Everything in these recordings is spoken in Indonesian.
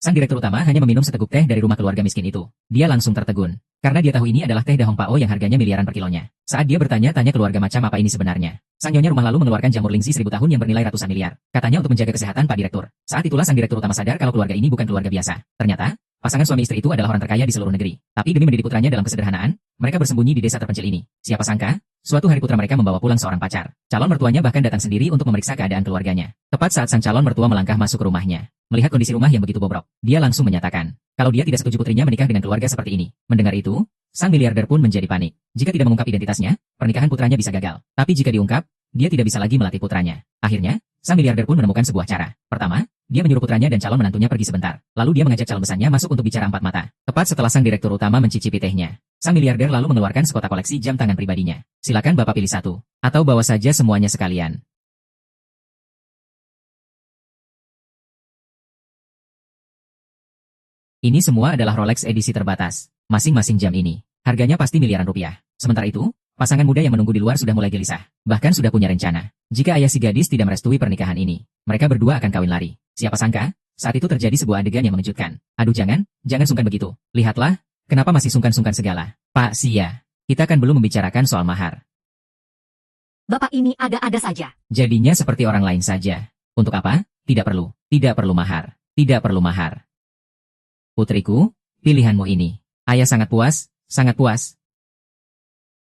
Sang direktur utama hanya meminum seteguk teh dari rumah keluarga miskin itu. Dia langsung tertegun. Karena dia tahu ini adalah teh Dahong Pao yang harganya miliaran per kilonya. Saat dia bertanya-tanya keluarga macam apa ini sebenarnya. Sang nyonya rumah lalu mengeluarkan jamur lingsi 1000 tahun yang bernilai ratusan miliar. Katanya untuk menjaga kesehatan Pak Direktur. Saat itulah sang direktur utama sadar kalau keluarga ini bukan keluarga biasa. Ternyata, pasangan suami istri itu adalah orang terkaya di seluruh negeri. Tapi demi mendidik putranya dalam kesederhanaan, mereka bersembunyi di desa terpencil ini. Siapa sangka, suatu hari putra mereka membawa pulang seorang pacar. Calon mertuanya bahkan datang sendiri untuk memeriksa keadaan keluarganya. Tepat saat sang calon mertua melangkah masuk ke rumahnya. Melihat kondisi rumah yang begitu bobrok, dia langsung menyatakan kalau dia tidak setuju putrinya menikah dengan keluarga seperti ini. Mendengar itu, sang miliarder pun menjadi panik. Jika tidak mengungkap identitasnya, pernikahan putranya bisa gagal. Tapi jika diungkap, dia tidak bisa lagi melatih putranya. Akhirnya, sang miliarder pun menemukan sebuah cara. Pertama, dia menyuruh putranya dan calon menantunya pergi sebentar. Lalu dia mengajak calon besannya masuk untuk bicara empat mata. Tepat setelah sang direktur utama mencicipi tehnya, sang miliarder lalu mengeluarkan sekotak koleksi jam tangan pribadinya. Silakan Bapak pilih satu, atau bawa saja semuanya sekalian. Ini semua adalah Rolex edisi terbatas. Masing-masing jam ini, harganya pasti miliaran rupiah. Sementara itu, pasangan muda yang menunggu di luar sudah mulai gelisah. Bahkan sudah punya rencana. Jika ayah si gadis tidak merestui pernikahan ini, mereka berdua akan kawin lari. Siapa sangka, saat itu terjadi sebuah adegan yang mengejutkan. Aduh jangan sungkan begitu. Lihatlah, kenapa masih sungkan-sungkan segala. Pak Sia, kita kan belum membicarakan soal mahar. Bapak ini ada-ada saja. Jadinya seperti orang lain saja. Untuk apa? Tidak perlu mahar. Tidak perlu mahar. Putriku, pilihanmu ini. Ayah sangat puas, sangat puas.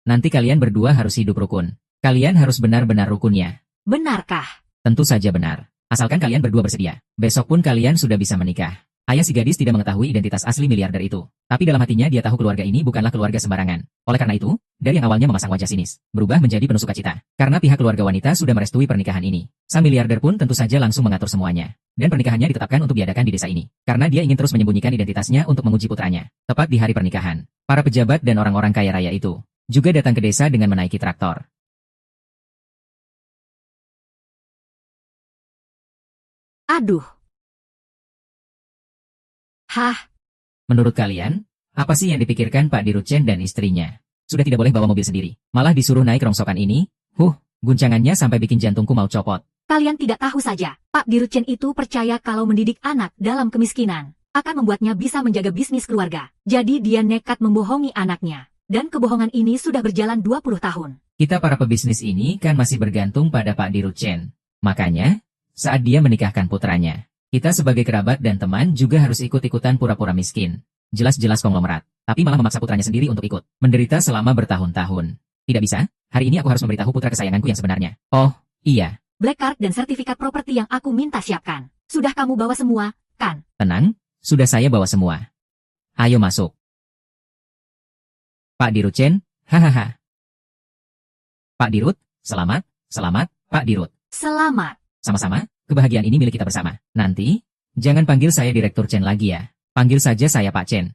Nanti kalian berdua harus hidup rukun. Kalian harus benar-benar rukunnya. Benarkah? Tentu saja benar. Asalkan kalian berdua bersedia. Besok pun kalian sudah bisa menikah. Ayah si gadis tidak mengetahui identitas asli miliarder itu. Tapi dalam hatinya dia tahu keluarga ini bukanlah keluarga sembarangan. Oleh karena itu, dari yang awalnya memasang wajah sinis, berubah menjadi penuh sukacita. Karena pihak keluarga wanita sudah merestui pernikahan ini. Sang miliarder pun tentu saja langsung mengatur semuanya. Dan pernikahannya ditetapkan untuk diadakan di desa ini. Karena dia ingin terus menyembunyikan identitasnya untuk menguji putranya. Tepat di hari pernikahan, para pejabat dan orang-orang kaya raya itu juga datang ke desa dengan menaiki traktor. Aduh. Hah? Menurut kalian, apa sih yang dipikirkan Pak Dirutchen dan istrinya? Sudah tidak boleh bawa mobil sendiri, malah disuruh naik rongsokan ini? Guncangannya sampai bikin jantungku mau copot. Kalian tidak tahu saja, Pak Dirutchen itu percaya kalau mendidik anak dalam kemiskinan akan membuatnya bisa menjaga bisnis keluarga. Jadi dia nekat membohongi anaknya. Dan kebohongan ini sudah berjalan 20 tahun. Kita para pebisnis ini kan masih bergantung pada Pak Dirutchen. Makanya, saat dia menikahkan putranya, kita sebagai kerabat dan teman juga harus ikut-ikutan pura-pura miskin. Jelas-jelas konglomerat, tapi malah memaksa putranya sendiri untuk ikut. Menderita selama bertahun-tahun. Tidak bisa, hari ini aku harus memberitahu putra kesayanganku yang sebenarnya. Oh, iya. Black card dan sertifikat properti yang aku minta siapkan. Sudah kamu bawa semua, kan? Tenang, sudah saya bawa semua. Ayo masuk. Pak Dirutchen, hahaha. Pak Dirut, selamat, Pak Dirut. Selamat. Sama-sama, kebahagiaan ini milik kita bersama. Nanti, jangan panggil saya Direktur Chen lagi ya. Panggil saja saya Pak Chen.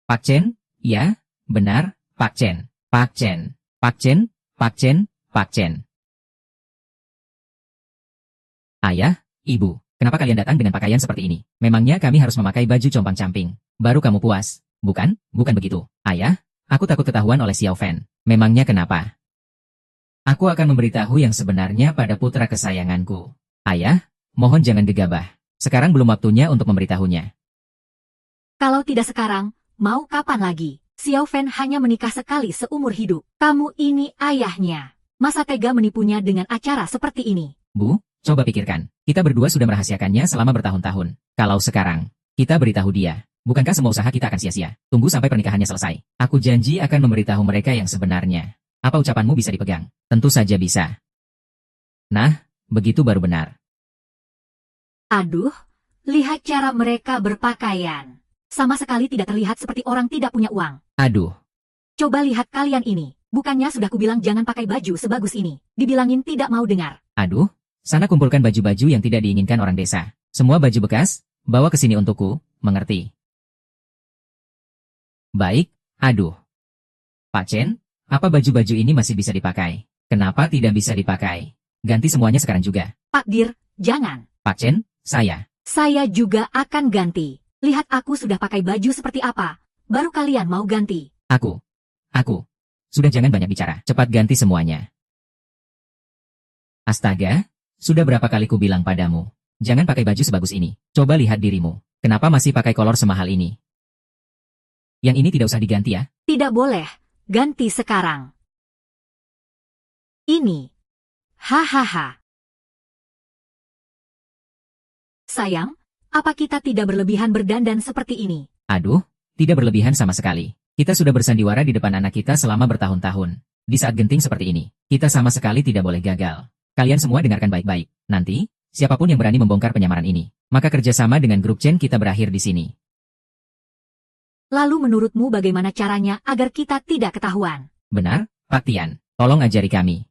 Pak Chen? Ya, benar, Pak Chen. Pak Chen. Pak Chen, Pak Chen, Pak Chen. Ayah, Ibu, kenapa kalian datang dengan pakaian seperti ini? Memangnya kami harus memakai baju compang-camping? Baru kamu puas? Bukan begitu. Ayah, aku takut ketahuan oleh Xiao Fan. Memangnya kenapa? Aku akan memberitahu yang sebenarnya pada putra kesayanganku. Ayah, mohon jangan gegabah. Sekarang belum waktunya untuk memberitahunya. Kalau tidak sekarang, mau kapan lagi? Xiao Fan hanya menikah sekali seumur hidup. Kamu ini ayahnya. Masa tega menipunya dengan acara seperti ini? Bu, coba pikirkan. Kita berdua sudah merahasiakannya selama bertahun-tahun. Kalau sekarang, kita beritahu dia. Bukankah semua usaha kita akan sia-sia? Tunggu sampai pernikahannya selesai. Aku janji akan memberitahu mereka yang sebenarnya. Apa ucapanmu bisa dipegang? Tentu saja bisa. Nah, begitu baru benar. Aduh, lihat cara mereka berpakaian. Sama sekali tidak terlihat seperti orang tidak punya uang. Aduh. Coba lihat kalian ini. Bukannya sudah kubilang jangan pakai baju sebagus ini. Dibilangin tidak mau dengar. Aduh, sana kumpulkan baju-baju yang tidak diinginkan orang desa. Semua baju bekas, bawa ke sini untukku, mengerti? Baik, aduh. Pak Chen, apa baju-baju ini masih bisa dipakai? Kenapa tidak bisa dipakai? Ganti semuanya sekarang juga. Pak Dir, jangan. Pak Chen, saya. Saya juga akan ganti. Lihat aku sudah pakai baju seperti apa. Baru kalian mau ganti. Aku. Sudah jangan banyak bicara. Cepat ganti semuanya. Astaga, sudah berapa kali ku bilang padamu. Jangan pakai baju sebagus ini. Coba lihat dirimu. Kenapa masih pakai kolor semahal ini? Yang ini tidak usah diganti ya. Tidak boleh. Ganti sekarang. Ini. Hahaha. Sayang, apa kita tidak berlebihan berdandan seperti ini? Aduh, tidak berlebihan sama sekali. Kita sudah bersandiwara di depan anak kita selama bertahun-tahun. Di saat genting seperti ini, kita sama sekali tidak boleh gagal. Kalian semua dengarkan baik-baik. Nanti, siapapun yang berani membongkar penyamaran ini, maka kerjasama dengan grup Chen kita berakhir di sini. Lalu menurutmu bagaimana caranya agar kita tidak ketahuan? Benar, Pak Tian. Tolong ajari kami.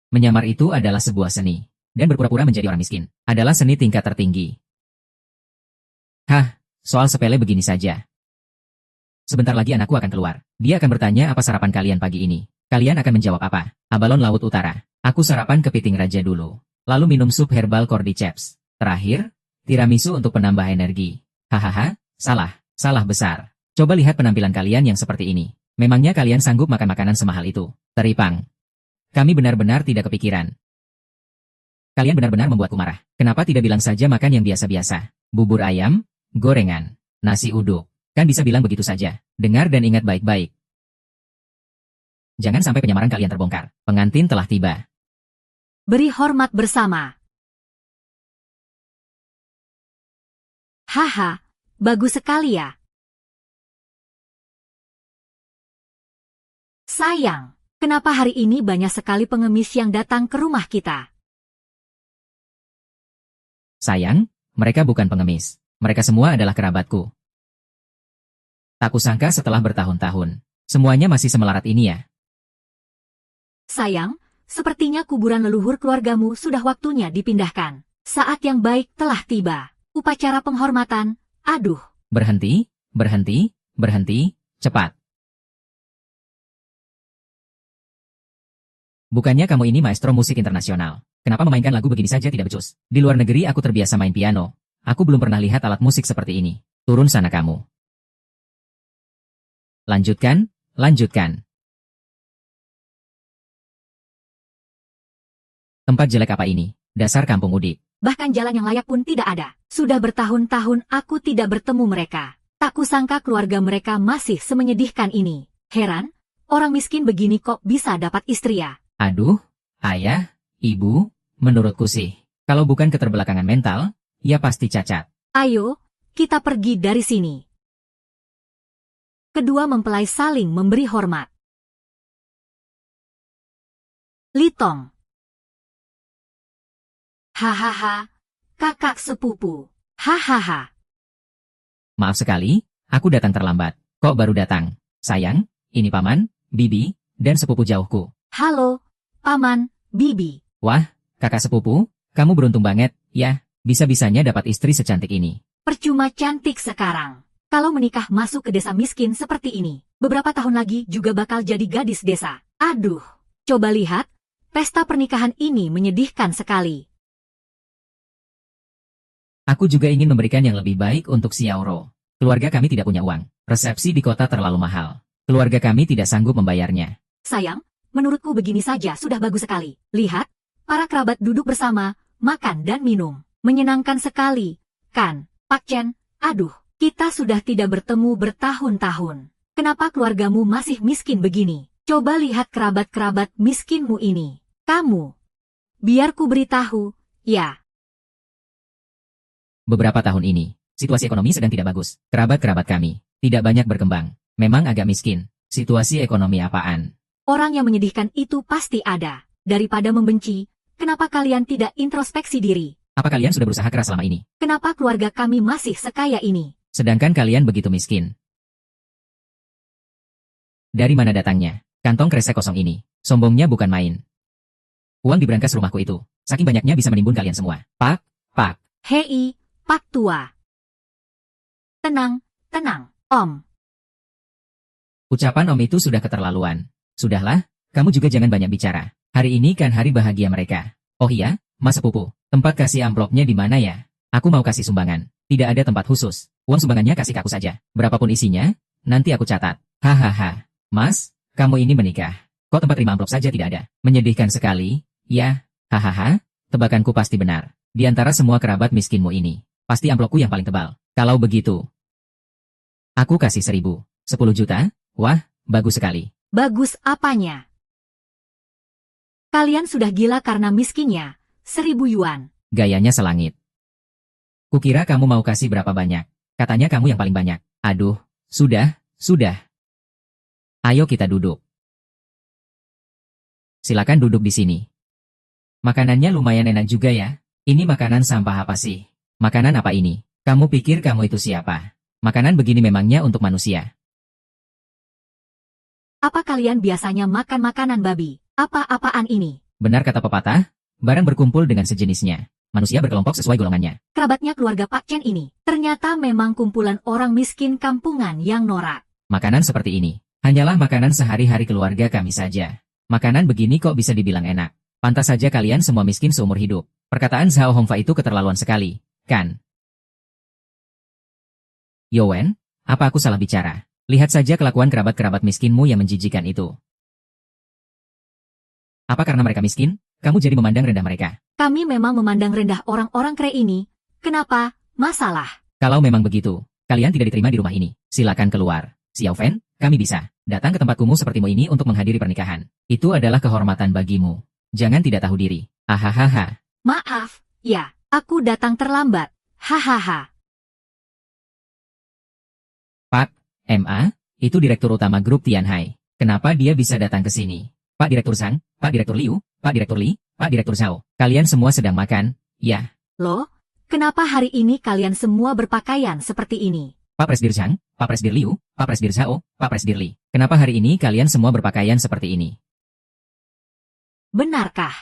Menyamar itu adalah sebuah seni. Dan berpura-pura menjadi orang miskin adalah seni tingkat tertinggi. Hah, soal sepele begini saja. Sebentar lagi anakku akan keluar. Dia akan bertanya apa sarapan kalian pagi ini. Kalian akan menjawab apa? Abalon Laut Utara. Aku sarapan kepiting raja dulu. Lalu minum sup herbal cordyceps. Terakhir, tiramisu untuk penambah energi. Hahaha, salah besar. Coba lihat penampilan kalian yang seperti ini. Memangnya kalian sanggup makan makanan semahal itu? Teripang. Kami benar-benar tidak kepikiran. Kalian benar-benar membuatku marah. Kenapa tidak bilang saja makan yang biasa-biasa? Bubur ayam, gorengan, nasi uduk. Kan bisa bilang begitu saja. Dengar dan ingat baik-baik. Jangan sampai penyamaran kalian terbongkar. Pengantin telah tiba. Beri hormat bersama. Haha, bagus sekali ya. Sayang, kenapa hari ini banyak sekali pengemis yang datang ke rumah kita? Sayang, mereka bukan pengemis. Mereka semua adalah kerabatku. Tak kusangka setelah bertahun-tahun, semuanya masih semelarat ini ya. Sayang, sepertinya kuburan leluhur keluargamu sudah waktunya dipindahkan. Saat yang baik telah tiba. Upacara penghormatan, aduh. Berhenti, cepat. Bukannya kamu ini maestro musik internasional. Kenapa memainkan lagu begini saja tidak becus? Di luar negeri aku terbiasa main piano. Aku belum pernah lihat alat musik seperti ini. Turun sana kamu. Lanjutkan. Tempat jelek apa ini? Dasar kampung udik. Bahkan jalan yang layak pun tidak ada. Sudah bertahun-tahun aku tidak bertemu mereka. Tak kusangka keluarga mereka masih semenyedihkan ini. Heran, orang miskin begini kok bisa dapat istri ya? Aduh, ayah, ibu, menurutku sih, kalau bukan keterbelakangan mental, ya pasti cacat. Ayo, kita pergi dari sini. Kedua mempelai saling memberi hormat. Litong. Hahaha, kakak sepupu. Hahaha. Maaf sekali, aku datang terlambat. Kok baru datang? Sayang, ini paman, bibi, dan sepupu jauhku. Halo, paman, bibi. Wah, kakak sepupu, kamu beruntung banget, ya, bisa-bisanya dapat istri secantik ini. Percuma cantik sekarang. Kalau menikah masuk ke desa miskin seperti ini, beberapa tahun lagi juga bakal jadi gadis desa. Aduh, coba lihat, pesta pernikahan ini menyedihkan sekali. Aku juga ingin memberikan yang lebih baik untuk Xiaoro. Keluarga kami tidak punya uang. Resepsi di kota terlalu mahal. Keluarga kami tidak sanggup membayarnya. Sayang, menurutku begini saja sudah bagus sekali. Lihat, para kerabat duduk bersama, makan dan minum. Menyenangkan sekali, kan, Pak Chen? Aduh, kita sudah tidak bertemu bertahun-tahun. Kenapa keluargamu masih miskin begini? Coba lihat kerabat-kerabat miskinmu ini. Kamu. Biar ku beritahu, ya. Beberapa tahun ini, situasi ekonomi sedang tidak bagus. Kerabat-kerabat kami tidak banyak berkembang. Memang agak miskin. Situasi ekonomi apaan? Orang yang menyedihkan itu pasti ada. Daripada membenci, kenapa kalian tidak introspeksi diri? Apa kalian sudah berusaha keras selama ini? Kenapa keluarga kami masih sekaya ini? Sedangkan kalian begitu miskin. Dari mana datangnya? Kantong kresek kosong ini. Sombongnya bukan main. Uang di brankas rumahku itu. Saking banyaknya bisa menimbun kalian semua. Pak. Hei, Pak Tua. Tenang, Om. Ucapan Om itu sudah keterlaluan. Sudahlah, kamu juga jangan banyak bicara. Hari ini kan hari bahagia mereka. Oh iya, Mas Sepupu, tempat kasih amplopnya di mana ya? Aku mau kasih sumbangan. Tidak ada tempat khusus. Uang sumbangannya kasih ke aku saja. Berapapun isinya, nanti aku catat. Hahaha. Mas, kamu ini menikah. Kok tempat terima amplop saja tidak ada? Menyedihkan sekali. Ya, hahaha. Tebakanku pasti benar. Di antara semua kerabat miskinmu ini, pasti amplopku yang paling tebal. Kalau begitu, aku kasih 1.000. 10 juta? Wah, bagus sekali. Bagus apanya? Kalian sudah gila karena miskinnya. 1.000 yuan. Gayanya selangit. Kukira kamu mau kasih berapa banyak. Katanya kamu yang paling banyak. Aduh, sudah. Ayo kita duduk. Silakan duduk di sini. Makanannya lumayan enak juga ya. Ini makanan sampah apa sih? Makanan apa ini? Kamu pikir kamu itu siapa? Makanan begini memangnya untuk manusia. Apa kalian biasanya makan makanan babi? Apa-apaan ini? Benar kata pepatah, barang berkumpul dengan sejenisnya. Manusia berkelompok sesuai golongannya. Kerabatnya keluarga Pak Chen ini, ternyata memang kumpulan orang miskin kampungan yang norak. Makanan seperti ini, hanyalah makanan sehari-hari keluarga kami saja. Makanan begini kok bisa dibilang enak? Pantas saja kalian semua miskin seumur hidup. Perkataan Zhao Hongfa itu keterlaluan sekali, kan? Yowen, apa aku salah bicara? Lihat saja kelakuan kerabat-kerabat miskinmu yang menjijikan itu. Apa karena mereka miskin, kamu jadi memandang rendah mereka? Kami memang memandang rendah orang-orang kere ini. Kenapa? Masalah. Kalau memang begitu, kalian tidak diterima di rumah ini. Silakan keluar. Xiao Fen, kami bisa datang ke tempat kumuh sepertimu ini untuk menghadiri pernikahan. Itu adalah kehormatan bagimu. Jangan tidak tahu diri. Hahaha. Maaf, ya, aku datang terlambat. Hahaha. Pak, MA, itu Direktur Utama Grup Tianhai. Kenapa dia bisa datang ke sini? Pak Direktur Zhang, Pak Direktur Liu, Pak Direktur Li, Pak Direktur Zhao. Kalian semua sedang makan, ya? Loh, kenapa hari ini kalian semua berpakaian seperti ini? Pak Presdir Zhang, Pak Presdir Liu, Pak Presdir Zhao, Pak Presdir Li. Kenapa hari ini kalian semua berpakaian seperti ini? Benarkah?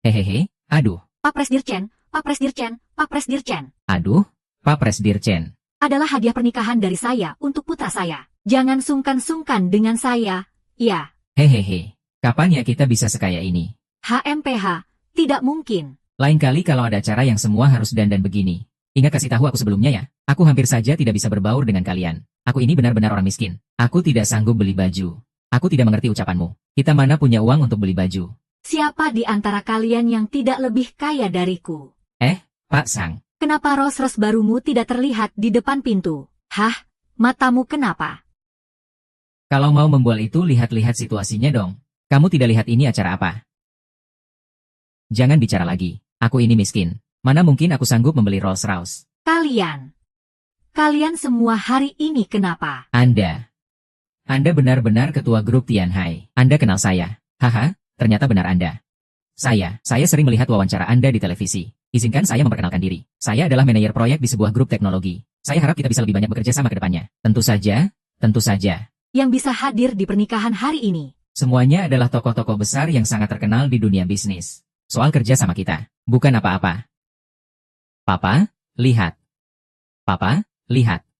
Hehehe, aduh. Pak Presdir Chen, Pak Presdir Chen, Pak Presdir Chen. Aduh, Pak Presdir Chen. Adalah hadiah pernikahan dari saya untuk putra saya. Jangan sungkan-sungkan dengan saya, ya. Hehehe, kapan ya kita bisa sekaya ini? HMPH, tidak mungkin. Lain kali kalau ada acara yang semua harus dandan begini. Ingat kasih tahu aku sebelumnya ya. Aku hampir saja tidak bisa berbaur dengan kalian. Aku ini benar-benar orang miskin. Aku tidak sanggup beli baju. Aku tidak mengerti ucapanmu. Kita mana punya uang untuk beli baju? Siapa di antara kalian yang tidak lebih kaya dariku? Pak Sang. Kenapa Rolls-Royce barumu tidak terlihat di depan pintu? Hah? Matamu kenapa? Kalau mau membual itu lihat-lihat situasinya dong. Kamu tidak lihat ini acara apa? Jangan bicara lagi. Aku ini miskin. Mana mungkin aku sanggup membeli Rolls-Royce? Kalian semua hari ini kenapa? Anda benar-benar ketua grup Tianhai. Anda kenal saya. Haha, ternyata benar Anda. Saya sering melihat wawancara Anda di televisi. Izinkan saya memperkenalkan diri. Saya adalah manajer proyek di sebuah grup teknologi. Saya harap kita bisa lebih banyak bekerja sama ke depannya. Tentu saja. Yang bisa hadir di pernikahan hari ini. Semuanya adalah tokoh-tokoh besar yang sangat terkenal di dunia bisnis. Soal kerja sama kita, bukan apa-apa. Papa, lihat.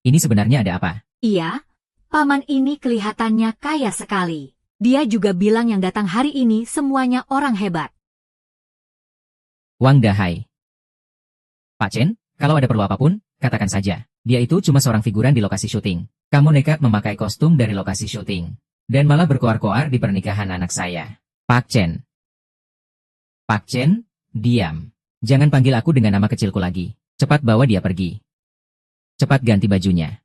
Ini sebenarnya ada apa? Iya, paman ini kelihatannya kaya sekali. Dia juga bilang yang datang hari ini semuanya orang hebat. Wang Dahai. Pak Chen, kalau ada perlu apapun, katakan saja. Dia itu cuma seorang figuran di lokasi syuting. Kamu nekat memakai kostum dari lokasi syuting. Dan malah berkoar-koar di pernikahan anak saya. Pak Chen, diam. Jangan panggil aku dengan nama kecilku lagi. Cepat bawa dia pergi. Cepat ganti bajunya.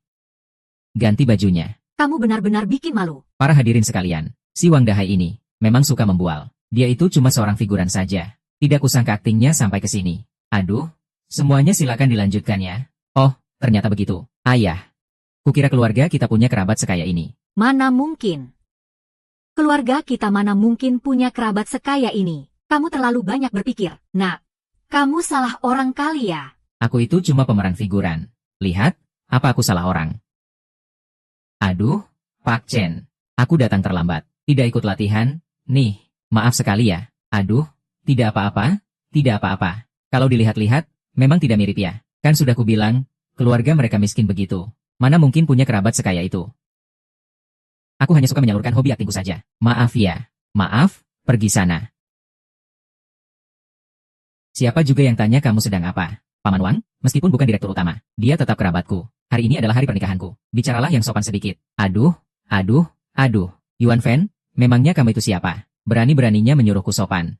Kamu benar-benar bikin malu. Para hadirin sekalian, si Wang Dahai ini memang suka membual. Dia itu cuma seorang figuran saja. Tidak kusangka aktingnya sampai ke sini. Aduh, semuanya silakan dilanjutkan ya. Oh, ternyata begitu. Ayah, kukira keluarga kita punya kerabat sekaya ini. Mana mungkin? Keluarga kita mana mungkin punya kerabat sekaya ini? Kamu terlalu banyak berpikir. Nah, kamu salah orang kali ya. Aku itu cuma pemeran figuran. Lihat, apa aku salah orang? Aduh, Pak Chen. Aku datang terlambat. Tidak ikut latihan. Nih, maaf sekali ya. Aduh, tidak apa-apa. Kalau dilihat-lihat, memang tidak mirip ya. Kan sudah kubilang, keluarga mereka miskin begitu. Mana mungkin punya kerabat sekaya itu? Aku hanya suka menyalurkan hobi aktingku saja. Maaf ya. Maaf, pergi sana. Siapa juga yang tanya kamu sedang apa? Paman Wang, meskipun bukan direktur utama, dia tetap kerabatku. Hari ini adalah hari pernikahanku. Bicaralah yang sopan sedikit. Aduh. Yuan Fen, memangnya kamu itu siapa? Berani-beraninya menyuruhku sopan.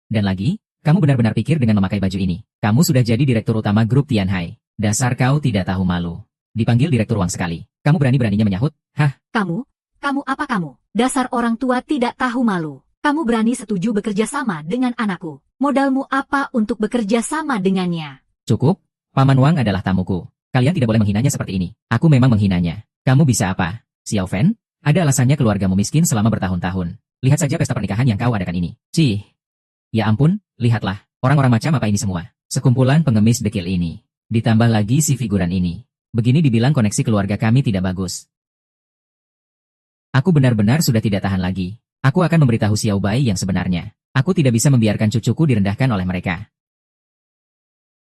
Dan lagi, kamu benar-benar pikir dengan memakai baju ini, kamu sudah jadi direktur utama grup Tianhai. Dasar kau tidak tahu malu. Dipanggil direktur uang sekali. Kamu berani-beraninya menyahut, hah? Kamu apa kamu? Dasar orang tua tidak tahu malu. Kamu berani setuju bekerja sama dengan anakku. Modalmu apa untuk bekerja sama dengannya? Cukup, Paman Wang adalah tamuku. Kalian tidak boleh menghinanya seperti ini. Aku memang menghinanya. Kamu bisa apa? Xiao Fan? Ada alasannya keluargamu miskin selama bertahun-tahun. Lihat saja pesta pernikahan yang kau adakan ini. Cih. Ya ampun, lihatlah. Orang-orang macam apa ini semua? Sekumpulan pengemis dekil ini. Ditambah lagi si figuran ini. Begini dibilang koneksi keluarga kami tidak bagus. Aku benar-benar sudah tidak tahan lagi. Aku akan memberitahu Xiao Bai yang sebenarnya. Aku tidak bisa membiarkan cucuku direndahkan oleh mereka.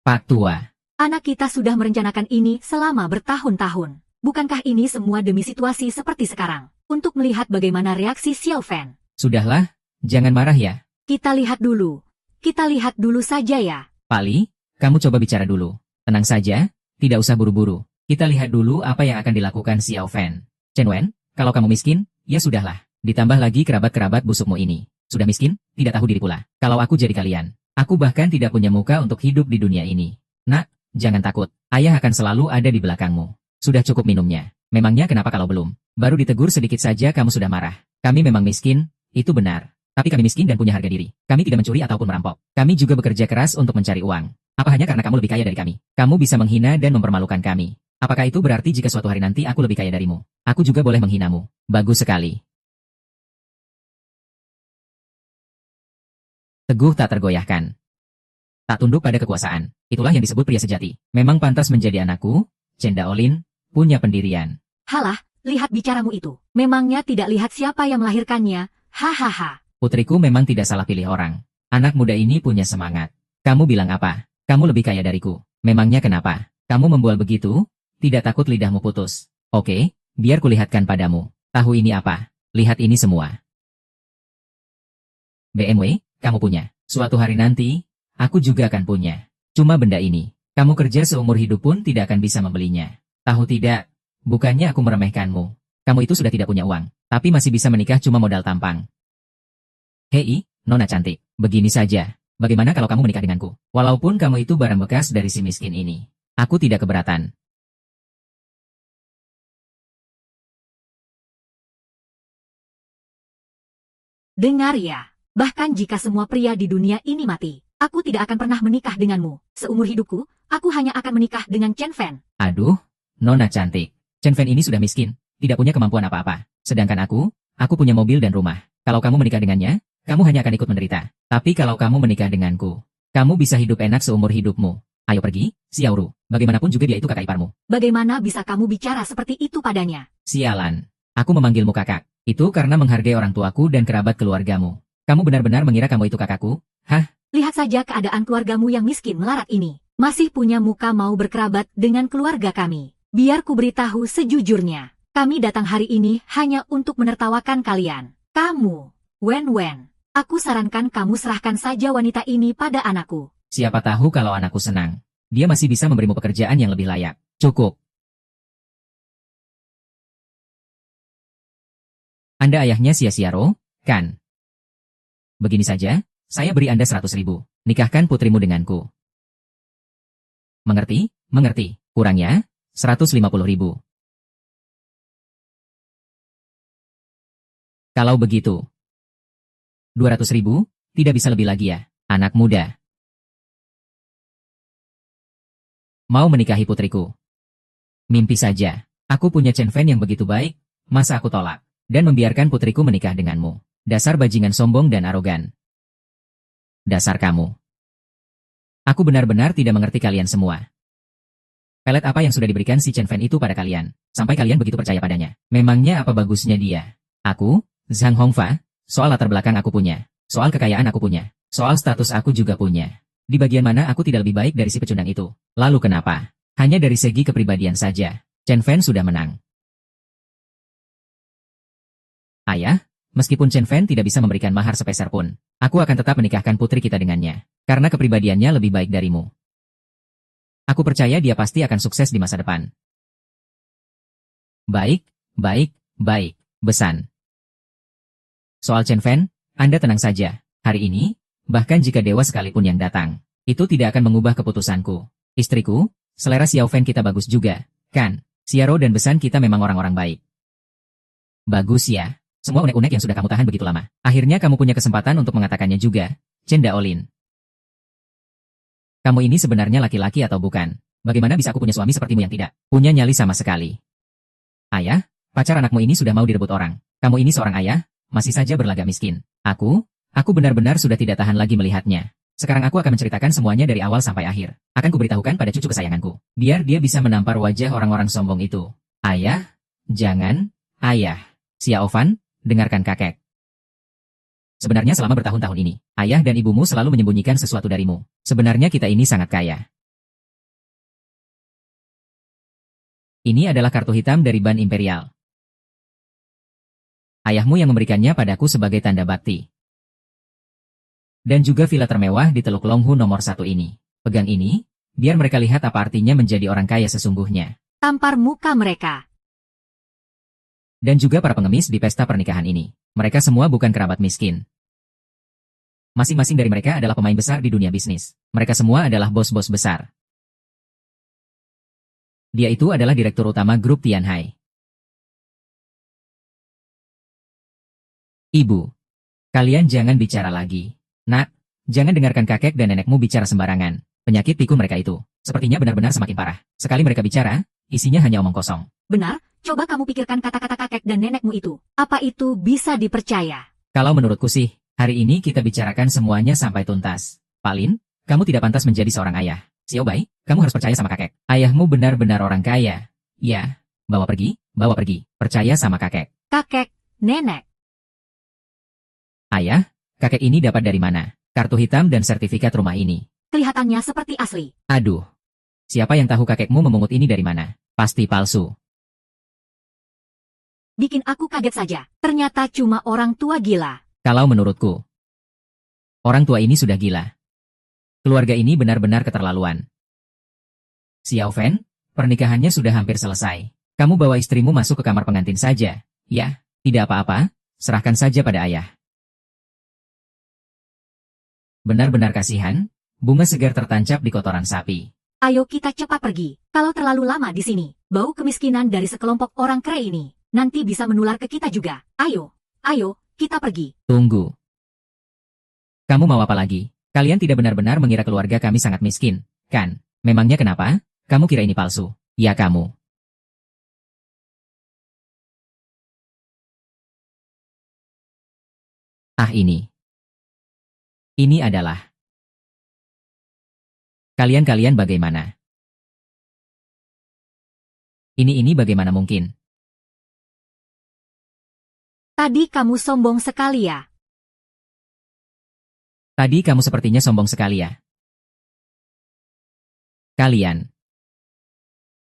Pak Tua. Anak kita sudah merencanakan ini selama bertahun-tahun. Bukankah ini semua demi situasi seperti sekarang? Untuk melihat bagaimana reaksi Xiao Fan. Sudahlah, jangan marah ya. Kita lihat dulu. Kita lihat dulu saja ya. Pak Li, kamu coba bicara dulu. Tenang saja, tidak usah buru-buru. Kita lihat dulu apa yang akan dilakukan Xiao Fan. Chen Wen, kalau kamu miskin, ya sudahlah. Ditambah lagi kerabat-kerabat busukmu ini. Sudah miskin, tidak tahu diri pula. Kalau aku jadi kalian, aku bahkan tidak punya muka untuk hidup di dunia ini. Nak, jangan takut. Ayah akan selalu ada di belakangmu. Sudah cukup minumnya. Memangnya kenapa kalau belum? Baru ditegur sedikit saja kamu sudah marah. Kami memang miskin, itu benar. Tapi kami miskin dan punya harga diri. Kami tidak mencuri ataupun merampok. Kami juga bekerja keras untuk mencari uang. Apa hanya karena kamu lebih kaya dari kami? Kamu bisa menghina dan mempermalukan kami. Apakah itu berarti jika suatu hari nanti aku lebih kaya darimu, aku juga boleh menghinamu? Bagus sekali. Teguh tak tergoyahkan. Tak tunduk pada kekuasaan. Itulah yang disebut pria sejati. Memang pantas menjadi anakku, Chen Daolin, punya pendirian. Halah, lihat bicaramu itu. Memangnya tidak lihat siapa yang melahirkannya? Hahaha. Putriku memang tidak salah pilih orang. Anak muda ini punya semangat. Kamu bilang apa? Kamu lebih kaya dariku. Memangnya kenapa? Kamu membual begitu? Tidak takut lidahmu putus. Oke, biar kulihatkan padamu. Tahu ini apa? Lihat ini semua. BMW, kamu punya. Suatu hari nanti, aku juga akan punya. Cuma benda ini, kamu kerja seumur hidup pun tidak akan bisa membelinya. Tahu tidak? Bukannya aku meremehkanmu. Kamu itu sudah tidak punya uang, tapi masih bisa menikah cuma modal tampang. Hei, Nona cantik, begini saja. Bagaimana kalau kamu menikah denganku? Walaupun kamu itu barang bekas dari si miskin ini. Aku tidak keberatan. Dengar ya, bahkan jika semua pria di dunia ini mati, aku tidak akan pernah menikah denganmu. Seumur hidupku, aku hanya akan menikah dengan Chen Fan. Aduh, Nona cantik. Chen Fan ini sudah miskin, tidak punya kemampuan apa-apa. Sedangkan aku punya mobil dan rumah. Kalau kamu menikah dengannya, kamu hanya akan ikut menderita. Tapi kalau kamu menikah denganku, kamu bisa hidup enak seumur hidupmu. Ayo pergi, Xiaoru. Bagaimanapun juga dia itu kakak iparmu. Bagaimana bisa kamu bicara seperti itu padanya? Sialan. Aku memanggilmu kakak. Itu karena menghargai orang tuaku dan kerabat keluargamu. Kamu benar-benar mengira kamu itu kakakku? Hah? Lihat saja keadaan keluargamu yang miskin melarat ini. Masih punya muka mau berkerabat dengan keluarga kami. Biar ku beritahu sejujurnya. Kami datang hari ini hanya untuk menertawakan kalian. Kamu, Wen. Aku sarankan kamu serahkan saja wanita ini pada anakku. Siapa tahu kalau anakku senang. Dia masih bisa memberimu pekerjaan yang lebih layak. Cukup. Anda ayahnya Xiaxiaro, kan? Begini saja, saya beri Anda 100.000. Nikahkan putrimu denganku. Mengerti? Mengerti. Kurangnya, 150.000. Kalau begitu, 200.000, tidak bisa lebih lagi ya, anak muda. Mau menikahi putriku? Mimpi saja. Aku punya Chen Fan yang begitu baik, masa aku tolak? Dan membiarkan putriku menikah denganmu. Dasar bajingan sombong dan arogan. Dasar kamu. Aku benar-benar tidak mengerti kalian semua. Pelet apa yang sudah diberikan si Chen Fan itu pada kalian, sampai kalian begitu percaya padanya? Memangnya apa bagusnya dia? Aku, Zhang Hongfa, soal latar belakang aku punya, soal kekayaan aku punya, soal status aku juga punya. Di bagian mana aku tidak lebih baik dari si pecundang itu? Lalu kenapa? Hanya dari segi kepribadian saja, Chen Fan sudah menang. Ayah, meskipun Chen Fan tidak bisa memberikan mahar sepeser pun, aku akan tetap menikahkan putri kita dengannya, karena kepribadiannya lebih baik darimu. Aku percaya dia pasti akan sukses di masa depan. Baik, besan. Soal Chen Fan, Anda tenang saja. Hari ini, Bahkan jika dewa sekalipun yang datang, itu tidak akan mengubah keputusanku. Istriku, selera Xiao Fan kita bagus juga, kan? Xiao dan Besan kita memang orang-orang baik. Bagus ya. Semua unek-unek yang sudah kamu tahan begitu lama. Akhirnya kamu punya kesempatan untuk mengatakannya juga, Chen Daolin. Kamu ini sebenarnya laki-laki atau bukan? Bagaimana bisa aku punya suami sepertimu yang tidak punya nyali sama sekali? Ayah, pacar anakmu ini sudah mau direbut orang. Kamu ini seorang ayah, masih saja berlagak miskin. Aku benar-benar sudah tidak tahan lagi melihatnya. Sekarang aku akan menceritakan semuanya dari awal sampai akhir. Akan kuberitahukan pada cucu kesayanganku. Biar dia bisa menampar wajah orang-orang sombong itu. Ayah, jangan, ayah. Xiao Fan, dengarkan kakek. Sebenarnya selama bertahun-tahun ini, ayah dan ibumu selalu menyembunyikan sesuatu darimu. Sebenarnya kita ini sangat kaya. Ini adalah kartu hitam dari Ban Imperial. Ayahmu yang memberikannya padaku sebagai tanda bakti. Dan juga villa termewah di Teluk Longhu nomor 1 ini. Pegang ini, biar mereka lihat apa artinya menjadi orang kaya sesungguhnya. Tampar muka mereka. Dan juga para pengemis di pesta pernikahan ini. Mereka semua bukan kerabat miskin. Masing-masing dari mereka adalah pemain besar di dunia bisnis. Mereka semua adalah bos-bos besar. Dia itu adalah direktur utama grup Tianhai. Ibu, kalian jangan bicara lagi. Nak, jangan dengarkan kakek dan nenekmu bicara sembarangan. Penyakit pikun mereka itu, sepertinya benar-benar semakin parah. Sekali mereka bicara, isinya hanya omong kosong. Benar, coba kamu pikirkan kata-kata kakek dan nenekmu itu. Apa itu bisa dipercaya? Kalau menurutku sih, hari ini kita bicarakan semuanya sampai tuntas. Palin, kamu tidak pantas menjadi seorang ayah. Xiao Bai, kamu harus percaya sama kakek. Ayahmu benar-benar orang kaya. Ya, bawa pergi, percaya sama kakek. Kakek, nenek. Ayah, kakek ini dapat dari mana? Kartu hitam dan sertifikat rumah ini. Kelihatannya seperti asli. Aduh, siapa yang tahu kakekmu memungut ini dari mana? Pasti palsu. Bikin aku kaget saja. Ternyata cuma orang tua gila. Kalau menurutku, orang tua ini sudah gila. Keluarga ini benar-benar keterlaluan. Xiao Fan, pernikahannya sudah hampir selesai. Kamu bawa istrimu masuk ke kamar pengantin saja. Ya, tidak apa-apa, serahkan saja pada ayah. Benar-benar kasihan, bunga segar tertancap di kotoran sapi. Ayo kita cepat pergi. Kalau terlalu lama di sini, bau kemiskinan dari sekelompok orang kere ini nanti bisa menular ke kita juga. Ayo, kita pergi. Tunggu. Kamu mau apa lagi? Kalian tidak benar-benar mengira keluarga kami sangat miskin, kan? Memangnya kenapa? Kamu kira ini palsu? Ya kamu. Ah ini. Ini adalah. Kalian bagaimana? Ini bagaimana mungkin? Tadi kamu sombong sekali ya. Tadi kamu sepertinya sombong sekali ya. Kalian.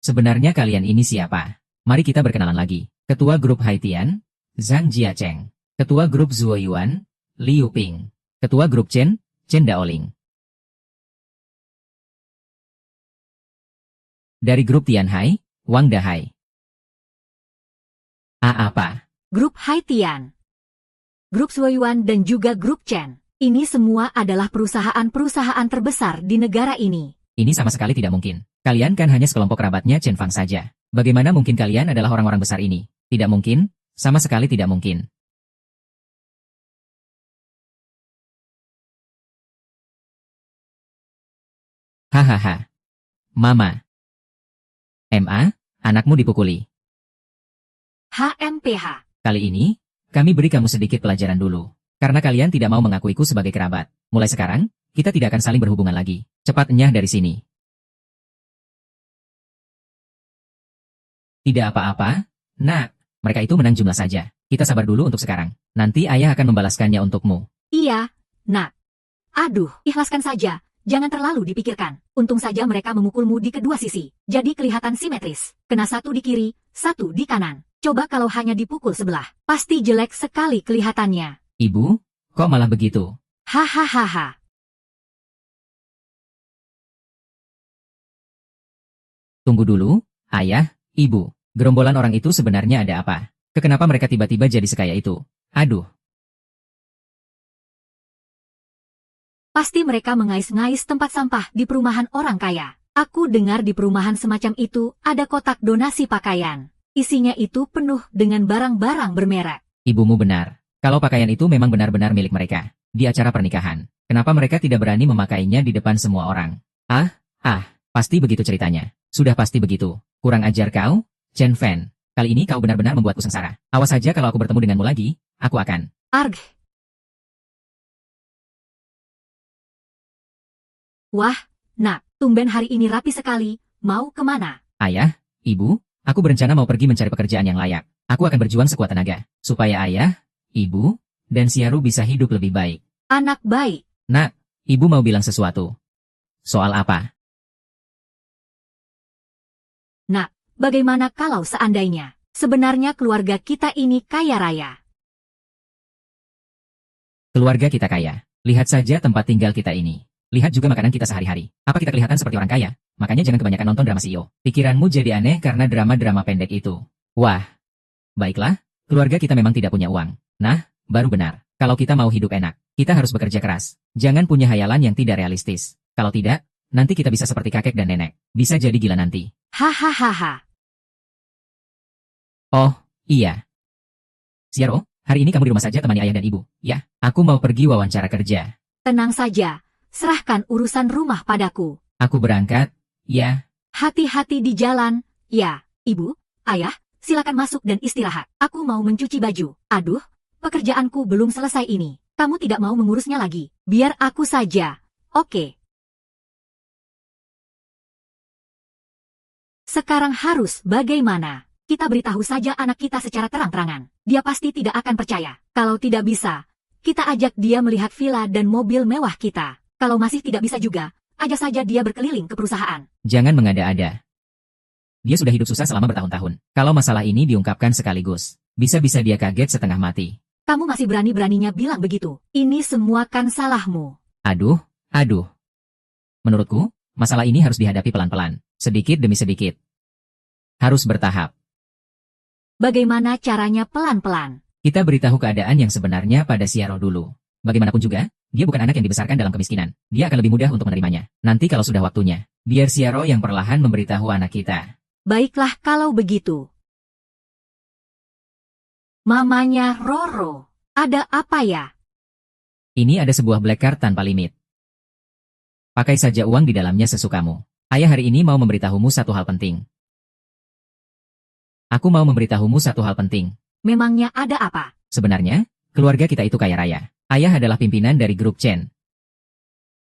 Sebenarnya kalian ini siapa? Mari kita berkenalan lagi. Ketua grup Haitian, Zhang Jiacheng. Ketua grup Zuo Yuan, Liu Ping. Ketua grup Chen Daoling. Dari grup Tianhai, Wang Dahai. Apa? Grup Haitian, Grup Suoyuan dan juga Grup Chen. Ini semua adalah perusahaan-perusahaan terbesar di negara ini. Ini sama sekali tidak mungkin. Kalian kan hanya sekelompok kerabatnya Chen Fang saja. Bagaimana mungkin kalian adalah orang-orang besar ini? Tidak mungkin, sama sekali tidak mungkin. Hahaha. Mama. MA, anakmu dipukuli. HMPH. Kali ini, kami beri kamu sedikit pelajaran dulu. Karena kalian tidak mau mengakuiku sebagai kerabat. Mulai sekarang, kita tidak akan saling berhubungan lagi. Cepat enyah dari sini. Tidak apa-apa, nak. Mereka itu menang jumlah saja. Kita sabar dulu untuk sekarang. Nanti ayah akan membalaskannya untukmu. Iya, nak. Aduh, ikhlaskan saja. Jangan terlalu dipikirkan. Untung saja mereka memukulmu di kedua sisi. Jadi kelihatan simetris. Kena satu di kiri, satu di kanan. Coba kalau hanya dipukul sebelah. Pasti jelek sekali kelihatannya. Ibu, kok malah begitu? Hahaha. Tunggu dulu, ayah, ibu. Gerombolan orang itu sebenarnya ada apa? Kenapa mereka tiba-tiba jadi sekaya itu? Aduh. Pasti mereka mengais-ngais tempat sampah di perumahan orang kaya. Aku dengar di perumahan semacam itu ada kotak donasi pakaian. Isinya itu penuh dengan barang-barang bermerek. Ibumu benar. Kalau pakaian itu memang benar-benar milik mereka. Di acara pernikahan. Kenapa mereka tidak berani memakainya di depan semua orang? Pasti begitu ceritanya. Sudah pasti begitu. Kurang ajar kau, Chen Fan. Kali ini kau benar-benar membuatku sengsara. Awas saja kalau aku bertemu denganmu lagi, aku akan. Arg. Wah, nak, tumben hari ini rapi sekali. Mau kemana? Ayah, ibu, aku berencana mau pergi mencari pekerjaan yang layak. Aku akan berjuang sekuat tenaga, supaya ayah, ibu, dan Xiaoru bisa hidup lebih baik. Anak baik. Nak, ibu mau bilang sesuatu. Soal apa? Nak, bagaimana kalau seandainya sebenarnya keluarga kita ini kaya raya? Keluarga kita kaya. Lihat saja tempat tinggal kita ini. Lihat juga makanan kita sehari-hari. Apa kita kelihatan seperti orang kaya? Makanya jangan kebanyakan nonton drama CEO. Pikiranmu jadi aneh karena drama-drama pendek itu. Wah. Baiklah, keluarga kita memang tidak punya uang. Nah, baru benar. Kalau kita mau hidup enak, kita harus bekerja keras. Jangan punya hayalan yang tidak realistis. Kalau tidak, nanti kita bisa seperti kakek dan nenek. Bisa jadi gila nanti. Hahaha. Oh, iya. Xiaro, hari ini kamu di rumah saja temani ayah dan ibu. Ya, aku mau pergi wawancara kerja. Tenang saja. Serahkan urusan rumah padaku. Aku berangkat, ya. Hati-hati di jalan. Ya, ibu, ayah, silakan masuk dan istirahat. Aku mau mencuci baju. Aduh, pekerjaanku belum selesai ini. Kamu tidak mau mengurusnya lagi. Biar aku saja. Oke. Sekarang harus bagaimana? Kita beritahu saja anak kita secara terang-terangan. Dia pasti tidak akan percaya. Kalau tidak bisa, kita ajak dia melihat villa dan mobil mewah kita. Kalau masih tidak bisa juga, ajak saja dia berkeliling ke perusahaan. Jangan mengada-ada. Dia sudah hidup susah selama bertahun-tahun. Kalau masalah ini diungkapkan sekaligus, bisa-bisa dia kaget setengah mati. Kamu masih berani-beraninya bilang begitu. Ini semua kan salahmu. Aduh. Menurutku, masalah ini harus dihadapi pelan-pelan, sedikit demi sedikit. Harus bertahap. Bagaimana caranya pelan-pelan? Kita beritahu keadaan yang sebenarnya pada Xiaro dulu. Bagaimanapun juga, dia bukan anak yang dibesarkan dalam kemiskinan. Dia akan lebih mudah untuk menerimanya. Nanti kalau sudah waktunya, biar Xiaro yang perlahan memberitahu anak kita. Baiklah kalau begitu. Mamanya Roro, ada apa ya? Ini ada sebuah black card tanpa limit. Pakai saja uang di dalamnya sesukamu. Ayah hari ini mau memberitahumu satu hal penting. Aku mau memberitahumu satu hal penting. Memangnya ada apa? Sebenarnya, keluarga kita itu kaya raya. Ayah adalah pimpinan dari grup Chen.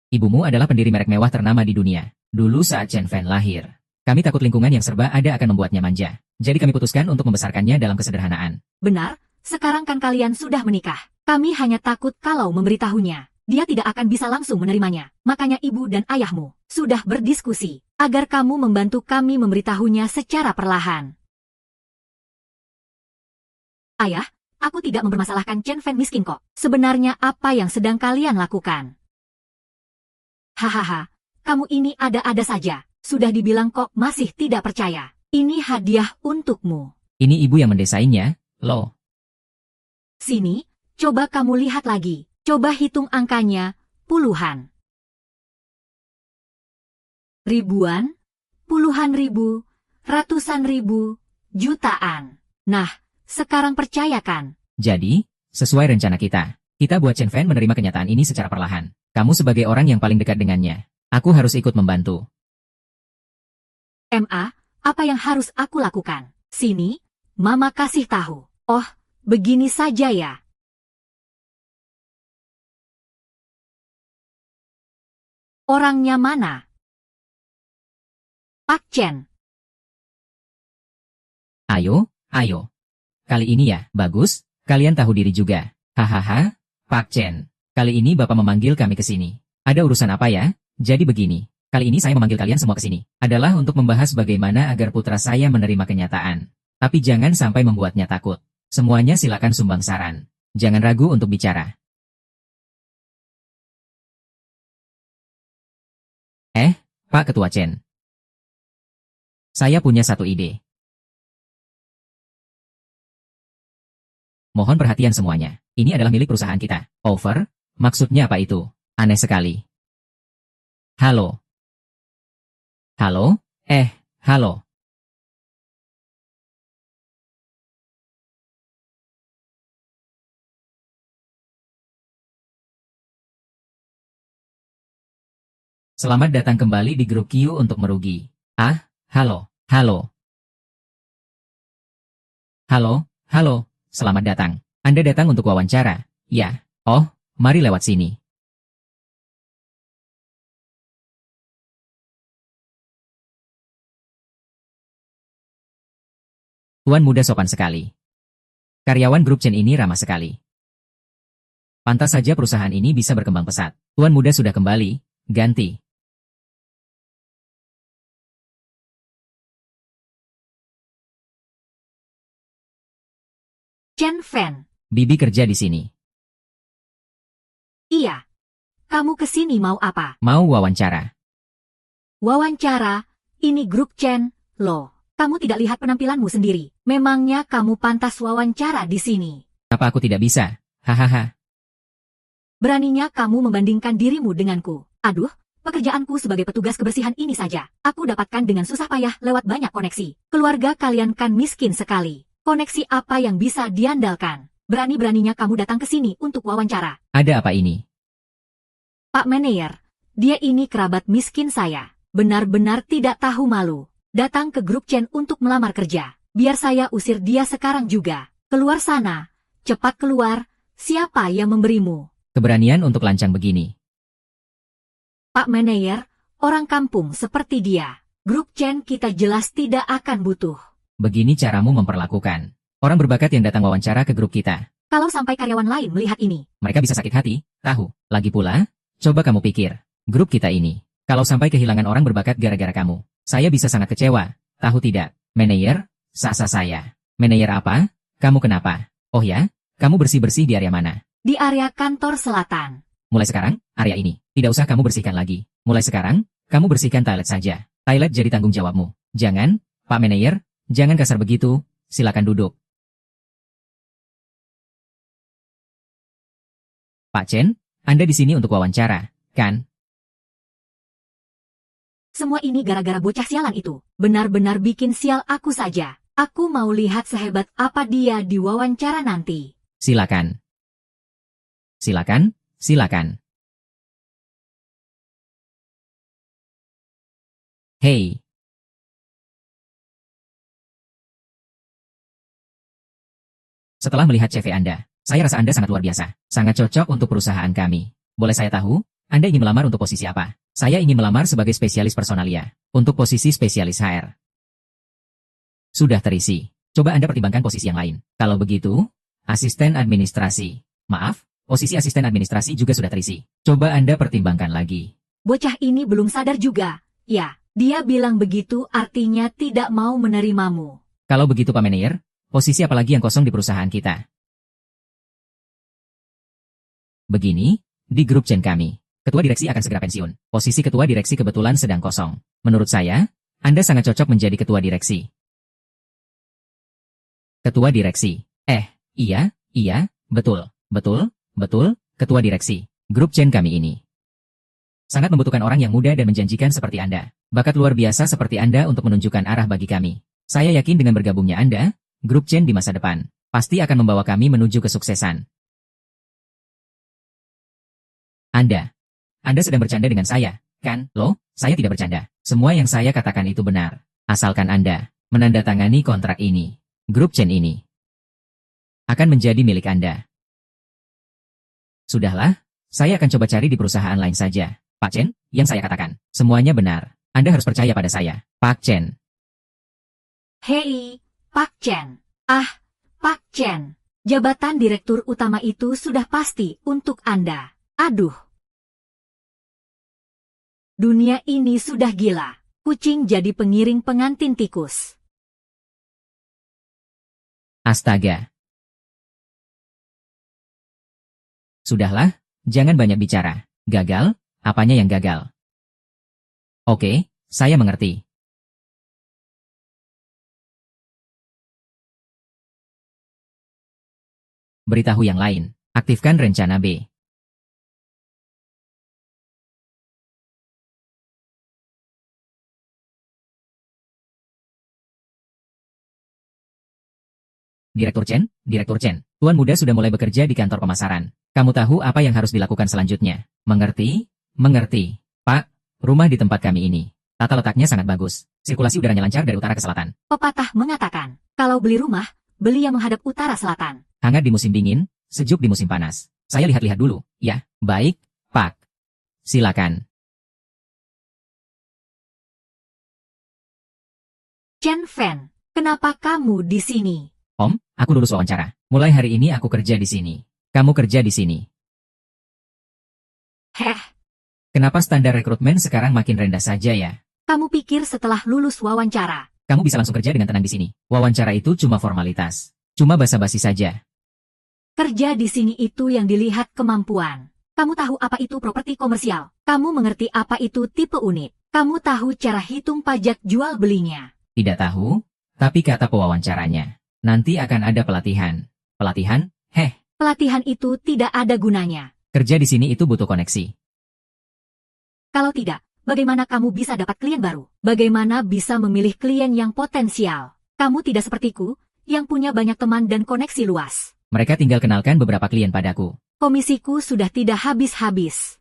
Ibumu adalah pendiri merek mewah ternama di dunia. Dulu saat Chen Fan lahir, kami takut lingkungan yang serba ada akan membuatnya manja. Jadi kami putuskan untuk membesarkannya dalam kesederhanaan. Benar, sekarang kan kalian sudah menikah. Kami hanya takut kalau memberitahunya. Dia tidak akan bisa langsung menerimanya. Makanya ibu dan ayahmu sudah berdiskusi agar kamu membantu kami memberitahunya secara perlahan. Ayah, aku tidak mempermasalahkan Chen Fan miskin kok. Sebenarnya apa yang sedang kalian lakukan? Hahaha, kamu ini ada-ada saja. Sudah dibilang kok masih tidak percaya. Ini hadiah untukmu. Ini ibu yang mendesainnya, loh. Sini, coba kamu lihat lagi. Coba hitung angkanya, puluhan. Ribuan, puluhan ribu, ratusan ribu, jutaan. Nah, sekarang percayakan. Jadi, sesuai rencana kita buat Chen Fan menerima kenyataan ini secara perlahan. Kamu sebagai orang yang paling dekat dengannya, aku harus ikut membantu. Ma, apa yang harus aku lakukan? Sini, Mama kasih tahu. Oh, begini saja ya. Orangnya mana? Pak Chen. Ayo. Kali ini ya, bagus, kalian tahu diri juga. Hahaha, Pak Chen. Kali ini Bapak memanggil kami ke sini. Ada urusan apa ya? Jadi begini, kali ini saya memanggil kalian semua ke sini. Adalah untuk membahas bagaimana agar putra saya menerima kenyataan. Tapi jangan sampai membuatnya takut. Semuanya silakan sumbang saran. Jangan ragu untuk bicara. Pak Ketua Chen. Saya punya satu ide. Mohon perhatian semuanya. Ini adalah milik perusahaan kita. Over? Maksudnya apa itu? Aneh sekali. Halo. Halo? Halo. Selamat datang kembali di grup Q untuk merugi. Halo. Halo. Halo. Halo. Selamat datang. Anda datang untuk wawancara. Ya. Oh, mari lewat sini. Tuan muda sopan sekali. Karyawan grup Chen ini ramah sekali. Pantas saja perusahaan ini bisa berkembang pesat. Tuan muda sudah kembali. Ganti. Chen Fan. Bibi kerja di sini. Iya. Kamu kesini mau apa? Mau wawancara. Wawancara, ini grup Chen, loh. Kamu tidak lihat penampilanmu sendiri. Memangnya kamu pantas wawancara di sini? Apa aku tidak bisa? Hahaha. Beraninya kamu membandingkan dirimu denganku. Aduh, pekerjaanku sebagai petugas kebersihan ini saja. Aku dapatkan dengan susah payah lewat banyak koneksi. Keluarga kalian kan miskin sekali. Koneksi apa yang bisa diandalkan? Berani-beraninya kamu datang ke sini untuk wawancara. Ada apa ini? Pak Manayer, dia ini kerabat miskin saya. Benar-benar tidak tahu malu. Datang ke grup Chen untuk melamar kerja. Biar saya usir dia sekarang juga. Keluar sana. Cepat keluar. Siapa yang memberimu? Keberanian untuk lancang begini. Pak Manayer, orang kampung seperti dia. Grup Chen kita jelas tidak akan butuh. Begini caramu memperlakukan orang berbakat yang datang wawancara ke grup kita. Kalau sampai karyawan lain melihat ini, Mereka bisa sakit hati, tahu. Lagi pula, coba kamu pikir, grup kita ini, kalau sampai kehilangan orang berbakat gara-gara kamu, saya bisa sangat kecewa, tahu tidak? Manayer, sasa saya. Manayer apa? Kamu kenapa? Oh ya, kamu bersih-bersih di area mana? di area kantor selatan. Mulai sekarang, area ini, tidak usah kamu bersihkan lagi. Mulai sekarang, kamu bersihkan toilet saja. Toilet jadi tanggung jawabmu. Jangan, Pak Manayer, jangan kasar begitu, silakan duduk. Pak Chen, Anda di sini untuk wawancara, kan? Semua ini gara-gara bocah sialan itu. Benar-benar bikin sial aku saja. Aku mau lihat sehebat apa dia di wawancara nanti. Silakan. Silakan, silakan. Hei. Setelah melihat CV Anda, saya rasa Anda sangat luar biasa. Sangat cocok untuk perusahaan kami. Boleh saya tahu, Anda ingin melamar untuk posisi apa? Saya ingin melamar sebagai spesialis personalia. Untuk posisi spesialis HR. Sudah terisi. Coba Anda pertimbangkan posisi yang lain. Kalau begitu, asisten administrasi. Maaf, posisi asisten administrasi juga sudah terisi. Coba Anda pertimbangkan lagi. Bocah ini belum sadar juga. Ya, dia bilang begitu artinya tidak mau menerimamu. Kalau begitu Pak Manayer, posisi apa lagi yang kosong di perusahaan kita? Begini, di grup Chen kami, ketua direksi akan segera pensiun. Posisi ketua direksi kebetulan sedang kosong. Menurut saya, Anda sangat cocok menjadi ketua direksi. Ketua direksi. Iya, betul, ketua direksi. Grup Chen kami ini sangat membutuhkan orang yang muda dan menjanjikan seperti Anda. Bakat luar biasa seperti Anda untuk menunjukkan arah bagi kami. Saya yakin dengan bergabungnya Anda, grup Chen di masa depan, pasti akan membawa kami menuju kesuksesan. Anda sedang bercanda dengan saya, kan? Loh, saya tidak bercanda. Semua yang saya katakan itu benar. Asalkan Anda menandatangani kontrak ini, grup Chen ini akan menjadi milik Anda. Sudahlah, saya akan coba cari di perusahaan lain saja. Pak Chen, yang saya katakan, semuanya benar. Anda harus percaya pada saya, Pak Chen. Hei, Pak Chen. Pak Chen. Jabatan direktur utama itu sudah pasti untuk Anda. Aduh. Dunia ini sudah gila. Kucing jadi pengiring pengantin tikus. Astaga. Sudahlah, jangan banyak bicara. Gagal? Apanya yang gagal? Oke, saya mengerti. Beritahu yang lain. Aktifkan rencana B. Direktur Chen. Tuan muda sudah mulai bekerja di kantor pemasaran. Kamu tahu apa yang harus dilakukan selanjutnya. Mengerti? Mengerti. Pak, rumah di tempat kami ini. Tata letaknya sangat bagus. Sirkulasi udaranya lancar dari utara ke selatan. Pepatah mengatakan, kalau beli rumah, beli yang menghadap utara selatan. Hangat di musim dingin, sejuk di musim panas. Saya lihat-lihat dulu. Ya, baik, Pak. Silakan. Chen Fan, kenapa kamu di sini? Om, aku lulus wawancara. Mulai hari ini aku kerja di sini. Kamu kerja di sini. Heh, Kenapa standar rekrutmen sekarang makin rendah saja ya? kamu pikir setelah lulus wawancara, Kamu bisa langsung kerja dengan tenang di sini. Wawancara itu cuma formalitas. Cuma basa-basi saja. kerja di sini itu yang dilihat kemampuan. Kamu tahu apa itu properti komersial? Kamu mengerti apa itu tipe unit? Kamu tahu cara hitung pajak jual belinya? Tidak tahu, tapi kata pewawancaranya. Nanti akan ada pelatihan. Pelatihan? Pelatihan itu tidak ada gunanya. Kerja di sini itu butuh koneksi. Kalau tidak, bagaimana kamu bisa dapat klien baru? Bagaimana bisa memilih klien yang potensial? Kamu tidak sepertiku, yang punya banyak teman dan koneksi luas. Mereka tinggal kenalkan beberapa klien padaku. Komisiku sudah tidak habis-habis.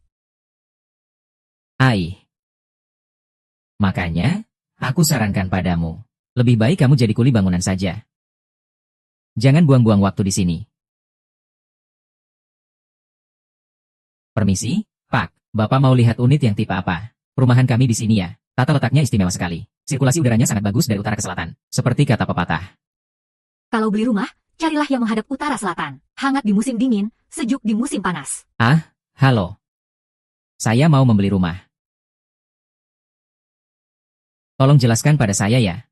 Makanya, aku sarankan padamu. Lebih baik kamu jadi kuli bangunan saja. Jangan buang-buang waktu di sini. Permisi, Pak. Bapak mau lihat unit yang tipe apa? Perumahan kami di sini ya. Tata letaknya istimewa sekali. Sirkulasi udaranya sangat bagus dari utara ke selatan. Seperti kata pepatah. Kalau beli rumah, carilah yang menghadap utara selatan. Hangat di musim dingin, sejuk di musim panas. Halo. Saya mau membeli rumah. Tolong jelaskan pada saya ya.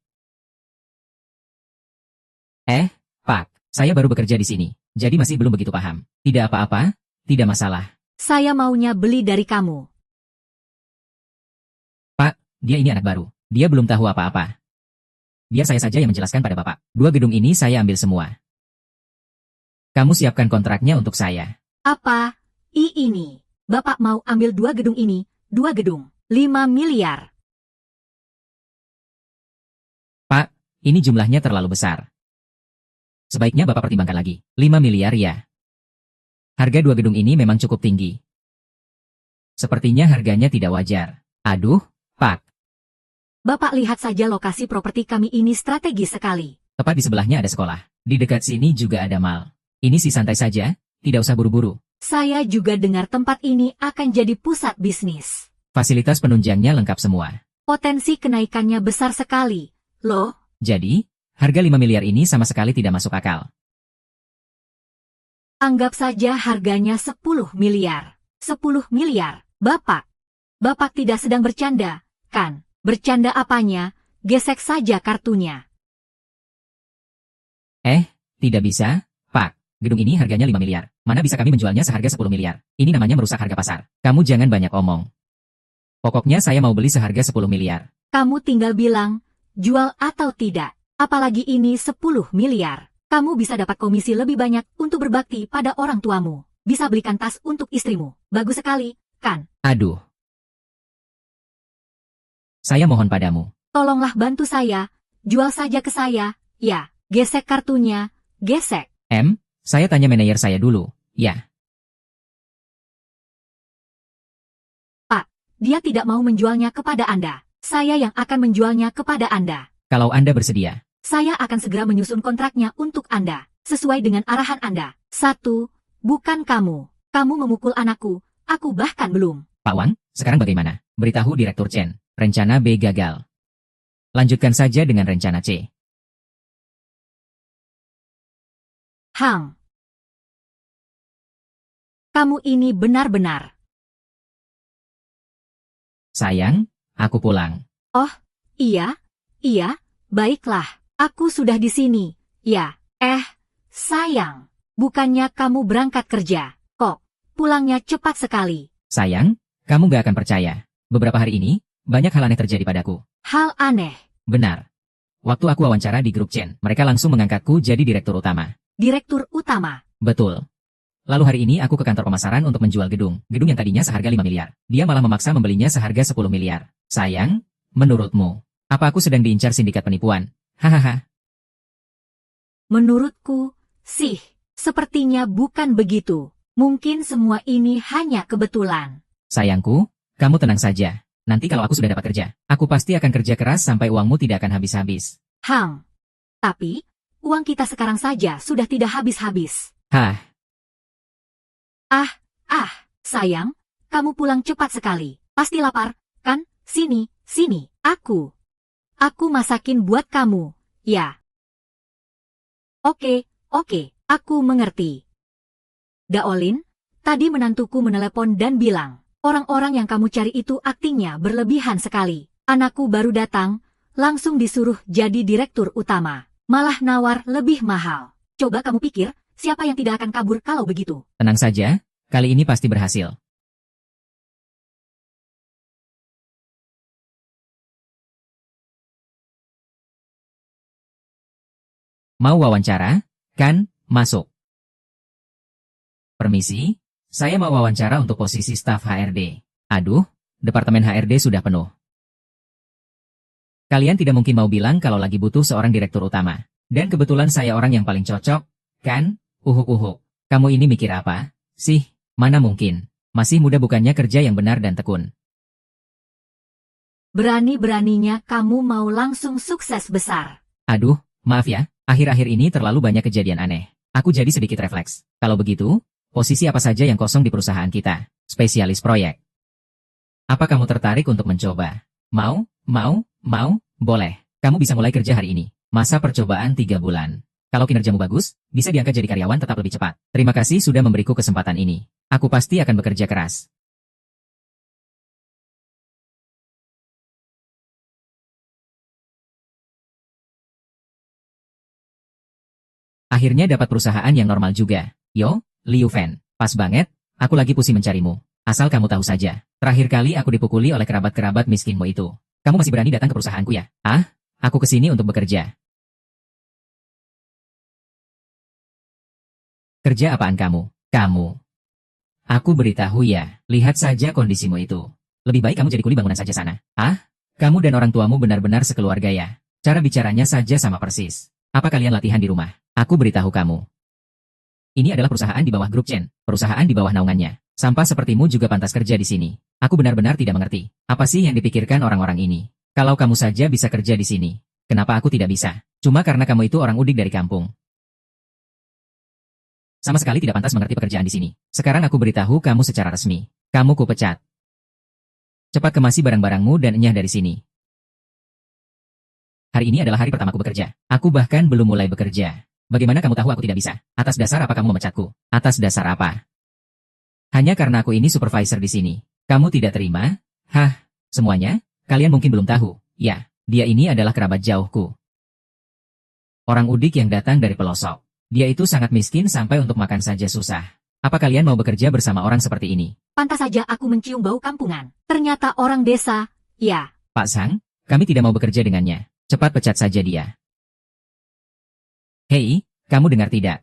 Pak. Saya baru bekerja di sini. Jadi masih belum begitu paham. Tidak apa-apa, tidak masalah. Saya maunya beli dari kamu. Dia ini anak baru. Dia belum tahu apa-apa. Biar saya saja yang menjelaskan pada Bapak. 2 gedung ini saya ambil semua. Kamu siapkan kontraknya untuk saya. Apa? Ini. Bapak mau ambil 2 gedung ini, 2 gedung, 5 miliar. Ini jumlahnya terlalu besar. Sebaiknya Bapak pertimbangkan lagi. 5 miliar ya. Harga 2 gedung ini memang cukup tinggi. Sepertinya harganya tidak wajar. Aduh, Pak. Bapak lihat saja lokasi properti kami ini strategis sekali. Tepat di sebelahnya ada sekolah. Di dekat sini juga ada mall. Ini sih santai saja, tidak usah buru-buru. Saya juga dengar tempat ini akan jadi pusat bisnis. Fasilitas penunjangnya lengkap semua. Potensi kenaikannya besar sekali. Loh, Jadi, harga 5 miliar ini sama sekali tidak masuk akal. anggap saja harganya 10 miliar. 10 miliar, Bapak. Bapak tidak sedang bercanda, kan? Bercanda apanya? Gesek saja kartunya. Tidak bisa, Pak. Gedung ini harganya 5 miliar. Mana bisa kami menjualnya seharga 10 miliar? Ini namanya merusak harga pasar. Kamu jangan banyak omong. Pokoknya saya mau beli seharga 10 miliar. Kamu tinggal bilang, jual atau tidak. Apalagi ini 10 miliar. Kamu bisa dapat komisi lebih banyak untuk berbakti pada orang tuamu. Bisa belikan tas untuk istrimu. Bagus sekali, kan? Aduh. Saya mohon padamu. Tolonglah bantu saya. Jual saja ke saya. Ya, gesek kartunya. Gesek. Saya tanya manajer saya dulu. Ya, Dia tidak mau menjualnya kepada Anda. Saya yang akan menjualnya kepada Anda. kalau Anda bersedia. Saya akan segera menyusun kontraknya untuk Anda. Sesuai dengan arahan Anda. 1. Bukan kamu. Kamu memukul anakku. Aku bahkan belum. Pak Wang, sekarang bagaimana? Beritahu Direktur Chen. Rencana B gagal. Lanjutkan saja dengan rencana C. Hang. Kamu ini benar-benar. Sayang, aku pulang. Iya, baiklah. Aku sudah di sini. Ya, sayang. Bukannya kamu berangkat kerja. Kok, pulangnya cepat sekali. Sayang, kamu gak akan percaya. Beberapa hari ini, banyak hal aneh terjadi padaku. Hal aneh. Benar. Waktu aku wawancara di grup Chen, mereka langsung mengangkatku jadi direktur utama. Direktur utama. Betul. Lalu hari ini aku ke kantor pemasaran untuk menjual gedung yang tadinya seharga 5 miliar. Dia malah memaksa membelinya seharga 10 miliar. Sayang, menurutmu, apa aku sedang diincar sindikat penipuan? Hahaha. Menurutku, sih, sepertinya bukan begitu. Mungkin semua ini hanya kebetulan. Sayangku, kamu tenang saja. Nanti kalau aku sudah dapat kerja, aku pasti akan kerja keras sampai uangmu tidak akan habis-habis. Tapi, uang kita sekarang saja sudah tidak habis-habis. Hah, Sayang, kamu pulang cepat sekali. Pasti lapar, kan? Sini, aku masakin buat kamu, ya. Oke, aku mengerti. Daolin, tadi menantuku menelepon dan bilang, orang-orang yang kamu cari itu aktingnya berlebihan sekali. Anakku baru datang, langsung disuruh jadi direktur utama. Malah nawar lebih mahal. Coba kamu pikir, siapa yang tidak akan kabur kalau begitu? tenang saja, kali ini pasti berhasil. Mau wawancara? Kan, masuk. Permisi, saya mau wawancara untuk posisi staf HRD. Aduh, departemen HRD sudah penuh. Kalian tidak mungkin mau bilang kalau lagi butuh seorang direktur utama. Dan kebetulan saya orang yang paling cocok, kan? Uhuk-uhuk. Kamu ini mikir apa? Sih, mana mungkin. Masih muda bukannya kerja yang benar dan tekun. Berani-beraninya kamu mau langsung sukses besar. Aduh, maaf ya, akhir-akhir ini terlalu banyak kejadian aneh. Aku jadi sedikit refleks. Kalau begitu, posisi apa saja yang kosong di perusahaan kita? Spesialis proyek. Apa kamu tertarik untuk mencoba? Mau? Boleh. Kamu bisa mulai kerja hari ini. Masa percobaan 3 bulan. Kalau kinerjamu bagus, bisa diangkat jadi karyawan tetap lebih cepat. Terima kasih sudah memberiku kesempatan ini. Aku pasti akan bekerja keras. Akhirnya dapat perusahaan yang normal juga. Yo, Liu Fan. Pas banget, aku lagi pusing mencarimu. Asal kamu tahu saja, terakhir kali aku dipukuli oleh kerabat-kerabat miskinmu itu. Kamu masih berani datang ke perusahaanku ya? Aku kesini untuk bekerja. Kerja apaan kamu? Aku beritahu ya, lihat saja kondisimu itu. Lebih baik kamu jadi kuli bangunan saja sana. Kamu dan orang tuamu benar-benar sekeluarga ya. Cara bicaranya saja sama persis. Apa kalian latihan di rumah? Aku beritahu kamu. Ini adalah perusahaan di bawah grup Chen, perusahaan di bawah naungannya. Sampah sepertimu juga pantas kerja di sini. Aku benar-benar tidak mengerti. Apa sih yang dipikirkan orang-orang ini? Kalau kamu saja bisa kerja di sini, kenapa aku tidak bisa? Cuma karena kamu itu orang udik dari kampung. Sama sekali tidak pantas mengerti pekerjaan di sini. Sekarang aku beritahu kamu secara resmi. Kamu kupecat. Cepat kemasi barang-barangmu dan enyah dari sini. Hari ini adalah hari pertamaku bekerja. Aku bahkan belum mulai bekerja. Bagaimana kamu tahu aku tidak bisa? Atas dasar apa kamu memecatku? Atas dasar apa? Hanya karena aku ini supervisor di sini. Kamu tidak terima? Semuanya? Kalian mungkin belum tahu. Ya, dia ini adalah kerabat jauhku. Orang udik yang datang dari pelosok. Dia itu sangat miskin sampai untuk makan saja susah. Apa kalian mau bekerja bersama orang seperti ini? Pantas saja aku mencium bau kampungan. Ternyata orang desa, ya. Pak Sang, kami tidak mau bekerja dengannya. Cepat pecat saja dia. Hei, kamu dengar tidak?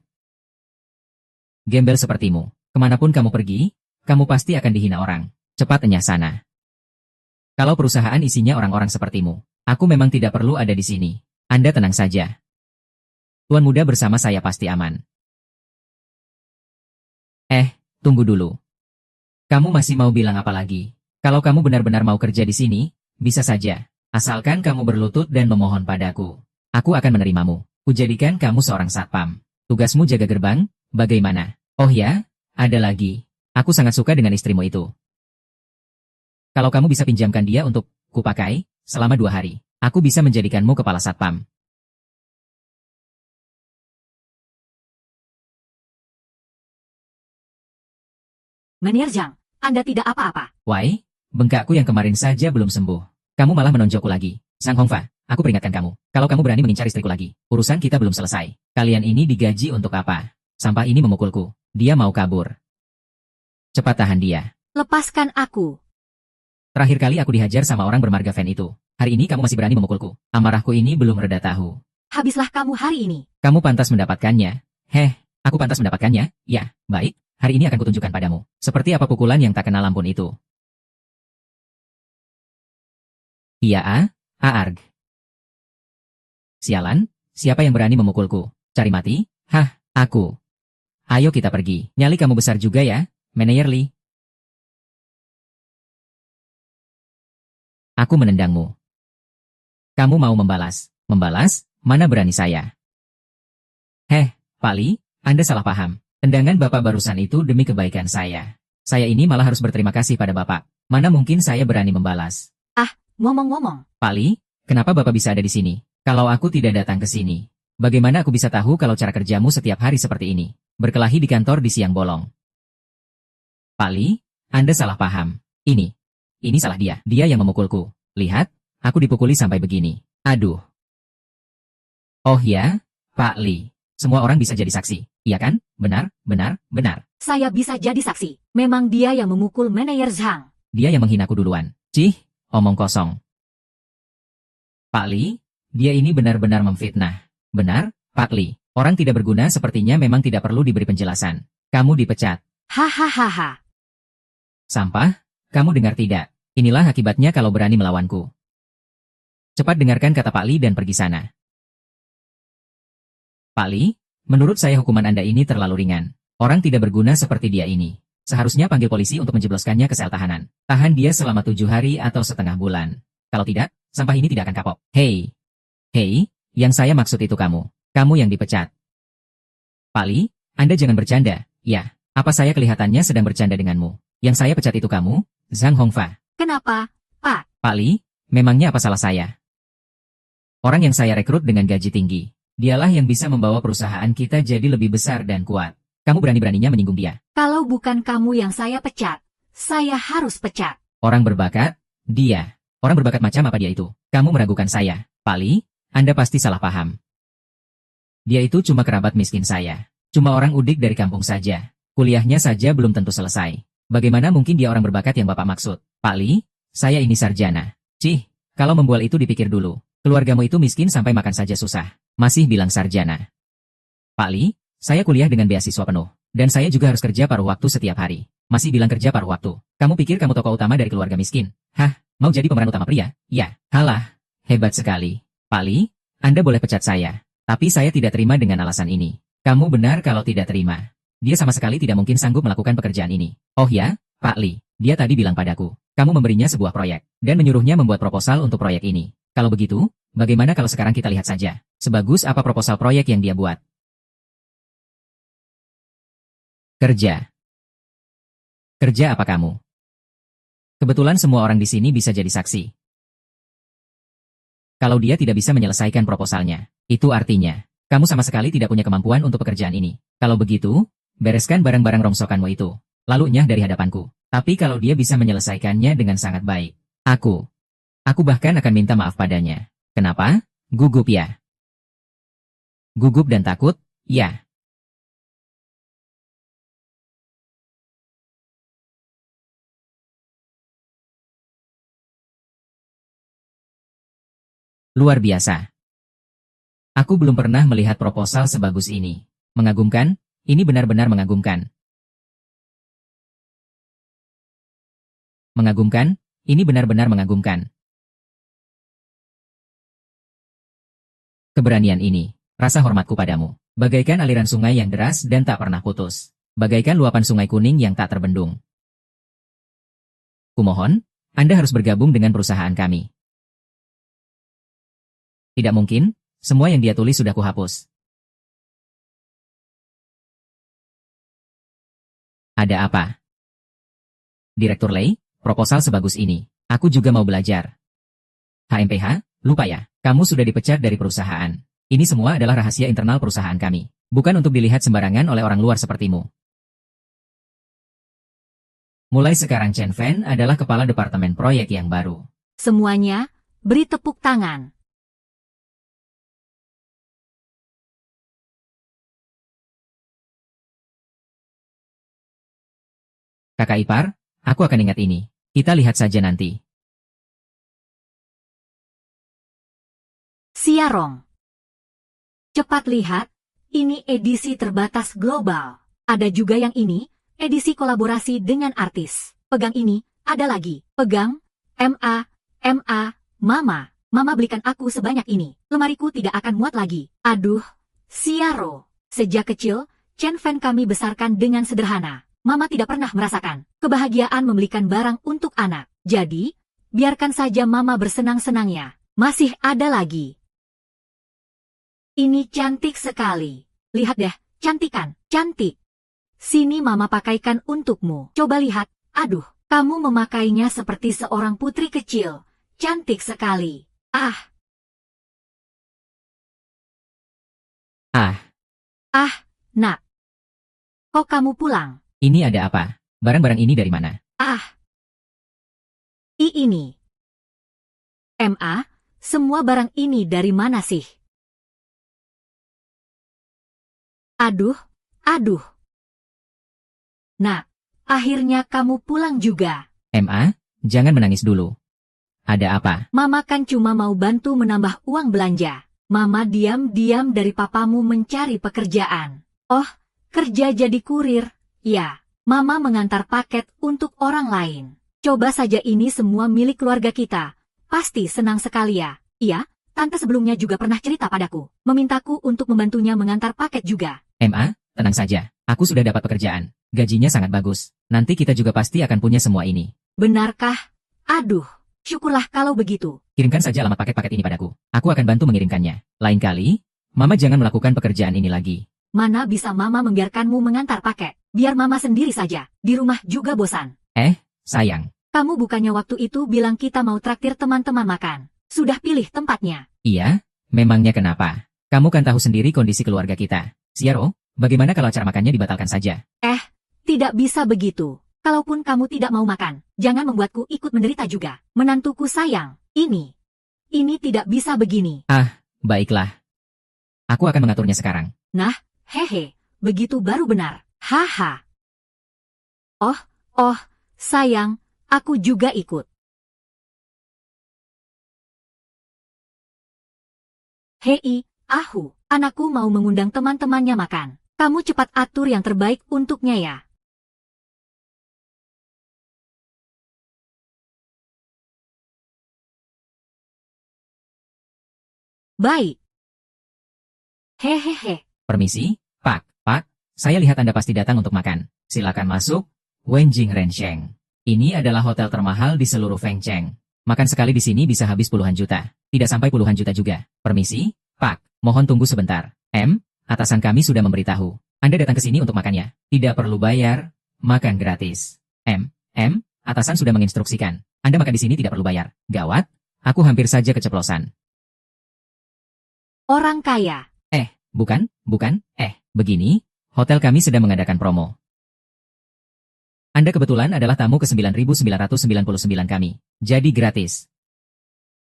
Gembel sepertimu. Kemanapun kamu pergi, kamu pasti akan dihina orang. Cepat enyah sana. Kalau perusahaan isinya orang-orang sepertimu, aku memang tidak perlu ada di sini. Anda tenang saja. Tuan muda bersama saya pasti aman. Tunggu dulu. Kamu masih mau bilang apa lagi? Kalau kamu benar-benar mau kerja di sini, bisa saja. Asalkan kamu berlutut dan memohon padaku. Aku akan menerimamu. Kujadikan kamu seorang satpam. Tugasmu jaga gerbang, bagaimana? Oh ya, ada lagi. Aku sangat suka dengan istrimu itu. Kalau kamu bisa pinjamkan dia untuk kupakai, selama 2 hari, aku bisa menjadikanmu kepala satpam. Menir Zhang, Anda tidak apa-apa. Why? Bengkakku yang kemarin saja belum sembuh. Kamu malah menonjokku lagi. Sang Hongfa, aku peringatkan kamu. Kalau kamu berani mengincar istriku lagi, urusan kita belum selesai. Kalian ini digaji untuk apa? Sampah ini memukulku. Dia mau kabur. Cepat tahan dia. Lepaskan aku. Terakhir kali aku dihajar sama orang bermarga Fan itu. Hari ini kamu masih berani memukulku. Amarahku ini belum reda tahu. Habislah kamu hari ini. Kamu pantas mendapatkannya. Aku pantas mendapatkannya? Ya, baik. Hari ini akan kutunjukkan padamu. Seperti apa pukulan yang tak kenal ampun itu. Iya, Aarg. Sialan, siapa yang berani memukulku? Cari mati? Hah, aku. Ayo kita pergi. Nyali kamu besar juga ya, Manayer Lee. Aku menendangmu. Kamu mau membalas? Membalas? Mana berani saya. Heh, Pak Lee, Anda salah paham. Tendangan Bapak barusan itu demi kebaikan saya. Saya ini malah harus berterima kasih pada Bapak. Mana mungkin saya berani membalas. Ngomong-ngomong, Pak Lee, kenapa Bapak bisa ada di sini? Kalau aku tidak datang ke sini, bagaimana aku bisa tahu kalau cara kerjamu setiap hari seperti ini? Berkelahi di kantor di siang bolong. Pak Lee, Anda salah paham. Ini salah dia. Dia yang memukulku. Lihat, aku dipukuli sampai begini. Aduh. Oh ya, Pak Lee. Semua orang bisa jadi saksi. Iya kan? Benar, benar, benar. saya bisa jadi saksi. Memang dia yang memukul Manayer Zhang. Dia yang menghinaku duluan. Cih, omong kosong. Pak Lee, dia ini benar-benar memfitnah. Benar, Pak Lee. Orang tidak berguna sepertinya memang tidak perlu diberi penjelasan. Kamu dipecat. Hahaha. Sampah? Kamu dengar tidak? Inilah akibatnya kalau berani melawanku. Cepat dengarkan kata Pak Lee dan pergi sana. Pak Lee, menurut saya hukuman Anda ini terlalu ringan. Orang tidak berguna seperti dia ini. Seharusnya panggil polisi untuk menjebloskannya ke sel tahanan. Tahan dia selama 7 hari atau setengah bulan. Kalau tidak, sampah ini tidak akan kapok. Hei, yang saya maksud itu kamu. Kamu yang dipecat. Pak Lee, Anda jangan bercanda. Ya, apa saya kelihatannya sedang bercanda denganmu? Yang saya pecat itu kamu, Zhang Hongfa. Kenapa, Pak? Pak Lee, memangnya apa salah saya? Orang yang saya rekrut dengan gaji tinggi. Dialah yang bisa membawa perusahaan kita jadi lebih besar dan kuat. Kamu berani-beraninya menyinggung dia. Kalau bukan kamu yang saya pecat, saya harus pecat. Orang berbakat? Dia. Orang berbakat macam apa dia itu? Kamu meragukan saya. Pak Lee, Anda pasti salah paham. Dia itu cuma kerabat miskin saya. Cuma orang udik dari kampung saja. Kuliahnya saja belum tentu selesai. Bagaimana mungkin dia orang berbakat yang Bapak maksud? Pak Lee, saya ini sarjana. Cih, kalau membual itu dipikir dulu. Keluargamu itu miskin sampai makan saja susah. Masih bilang sarjana. Pak Lee, saya kuliah dengan beasiswa penuh. Dan saya juga harus kerja paruh waktu setiap hari. Masih bilang kerja paruh waktu. Kamu pikir kamu tokoh utama dari keluarga miskin? Hah, mau jadi pemeran utama pria? Ya, halah. Hebat sekali. Pak Lee, Anda boleh pecat saya. Tapi saya tidak terima dengan alasan ini. Kamu benar kalau tidak terima. Dia sama sekali tidak mungkin sanggup melakukan pekerjaan ini. Oh ya, Pak Lee, dia tadi bilang padaku. Kamu memberinya sebuah proyek. Dan menyuruhnya membuat proposal untuk proyek ini. Kalau begitu, bagaimana kalau sekarang kita lihat saja? Sebagus apa proposal proyek yang dia buat? Kerja. Kerja apa kamu? Kebetulan semua orang di sini bisa jadi saksi. Kalau dia tidak bisa menyelesaikan proposalnya, itu artinya, kamu sama sekali tidak punya kemampuan untuk pekerjaan ini. Kalau begitu, bereskan barang-barang rongsokanmu itu, lalu nyah dari hadapanku. Tapi kalau dia bisa menyelesaikannya dengan sangat baik, aku bahkan akan minta maaf padanya. Kenapa? Gugup ya? Gugup dan takut? Ya. Luar biasa. Aku belum pernah melihat proposal sebagus ini. Mengagumkan, ini benar-benar mengagumkan. Mengagumkan, ini benar-benar mengagumkan. Keberanian ini, rasa hormatku padamu, bagaikan aliran sungai yang deras dan tak pernah putus. Bagaikan luapan sungai kuning yang tak terbendung. Kumohon, Anda harus bergabung dengan perusahaan kami. Tidak mungkin, semua yang dia tulis sudah kuhapus. Ada apa? Direktur Lei, proposal sebagus ini. Aku juga mau belajar. HMPH, lupa ya, kamu sudah dipecat dari perusahaan. Ini semua adalah rahasia internal perusahaan kami. Bukan untuk dilihat sembarangan oleh orang luar sepertimu. Mulai sekarang Chen Fen adalah kepala departemen proyek yang baru. Semuanya, beri tepuk tangan. Kakak ipar, aku akan ingat ini. Kita lihat saja nanti. Siarong. Cepat lihat, ini edisi terbatas global. Ada juga yang ini, edisi kolaborasi dengan artis. Pegang ini, ada lagi. Pegang, Mama belikan aku sebanyak ini. Lemariku tidak akan muat lagi. Aduh, Xiaro. Sejak kecil, Chen Fan kami besarkan dengan sederhana. Mama tidak pernah merasakan kebahagiaan membelikan barang untuk anak. Jadi, biarkan saja Mama bersenang-senangnya. Masih ada lagi. Ini cantik sekali. Lihat deh, cantik kan? Cantik. Sini Mama pakaikan untukmu. Coba lihat. Aduh, kamu memakainya seperti seorang putri kecil. Cantik sekali. Ah. Nak. Kok kamu pulang? Ini ada apa? Barang-barang ini dari mana? Ini. Semua barang ini dari mana sih? Aduh. Nak, akhirnya kamu pulang juga. Jangan menangis dulu. Ada apa? Mama kan cuma mau bantu menambah uang belanja. Mama diam-diam dari papamu mencari pekerjaan. Oh, kerja jadi kurir. Ya, Mama mengantar paket untuk orang lain. Coba saja ini semua milik keluarga kita. Pasti senang sekali ya. Iya, tante sebelumnya juga pernah cerita padaku. Memintaku untuk membantunya mengantar paket juga. Tenang saja. Aku sudah dapat pekerjaan. Gajinya sangat bagus. Nanti kita juga pasti akan punya semua ini. Benarkah? Aduh, syukurlah kalau begitu. Kirimkan saja alamat paket-paket ini padaku. Aku akan bantu mengirimkannya. Lain kali, Mama jangan melakukan pekerjaan ini lagi. Mana bisa Mama membiarkanmu mengantar paket? Biar Mama sendiri saja. Di rumah juga bosan. Sayang. Kamu bukannya waktu itu bilang kita mau traktir teman-teman makan. Sudah pilih tempatnya. Iya, memangnya kenapa? Kamu kan tahu sendiri kondisi keluarga kita. Xiaro, bagaimana kalau acara makannya dibatalkan saja? Tidak bisa begitu. Kalaupun kamu tidak mau makan, jangan membuatku ikut menderita juga. Menantuku sayang, ini tidak bisa begini. Baiklah. Aku akan mengaturnya sekarang. Hehe, begitu baru benar. Haha. Oh, sayang, aku juga ikut. Hei, anakku mau mengundang teman-temannya makan. Kamu cepat atur yang terbaik untuknya ya. Baik. Hehehe. Permisi, Pak. Saya lihat Anda pasti datang untuk makan. Silakan masuk. Wenjing Rensheng. Ini adalah hotel termahal di seluruh Fengcheng. Makan sekali di sini bisa habis puluhan juta. Tidak sampai puluhan juta juga. Permisi, Pak. Mohon tunggu sebentar. Atasan kami sudah memberitahu. Anda datang ke sini untuk makannya. Tidak perlu bayar. Makan gratis. Atasan sudah menginstruksikan. Anda makan di sini tidak perlu bayar. Gawat. Aku hampir saja keceplosan. Orang kaya. Bukan. Begini. Hotel kami sedang mengadakan promo. Anda kebetulan adalah tamu ke 9.999 kami. Jadi gratis.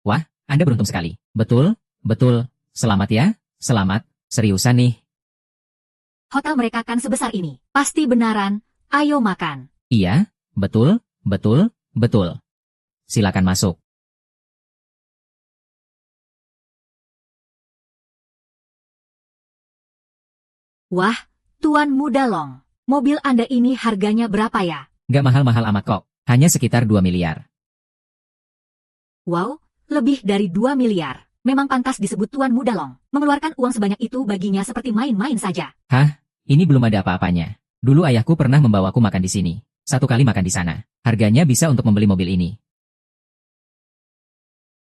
Wah, Anda beruntung sekali. Betul. Selamat ya. Selamat. Seriusan nih. Hotel mereka kan sebesar ini. Pasti benaran. Ayo makan. Iya, betul. Silakan masuk. Wah, Tuan Muda Long. Mobil Anda ini harganya berapa ya? Gak mahal-mahal amat kok. Hanya sekitar 2 miliar. Wow, lebih dari 2 miliar. Memang pantas disebut Tuan Muda Long. Mengeluarkan uang sebanyak itu baginya seperti main-main saja. Ini belum ada apa-apanya. Dulu ayahku pernah membawaku makan di sini. 1 kali makan di sana. Harganya bisa untuk membeli mobil ini.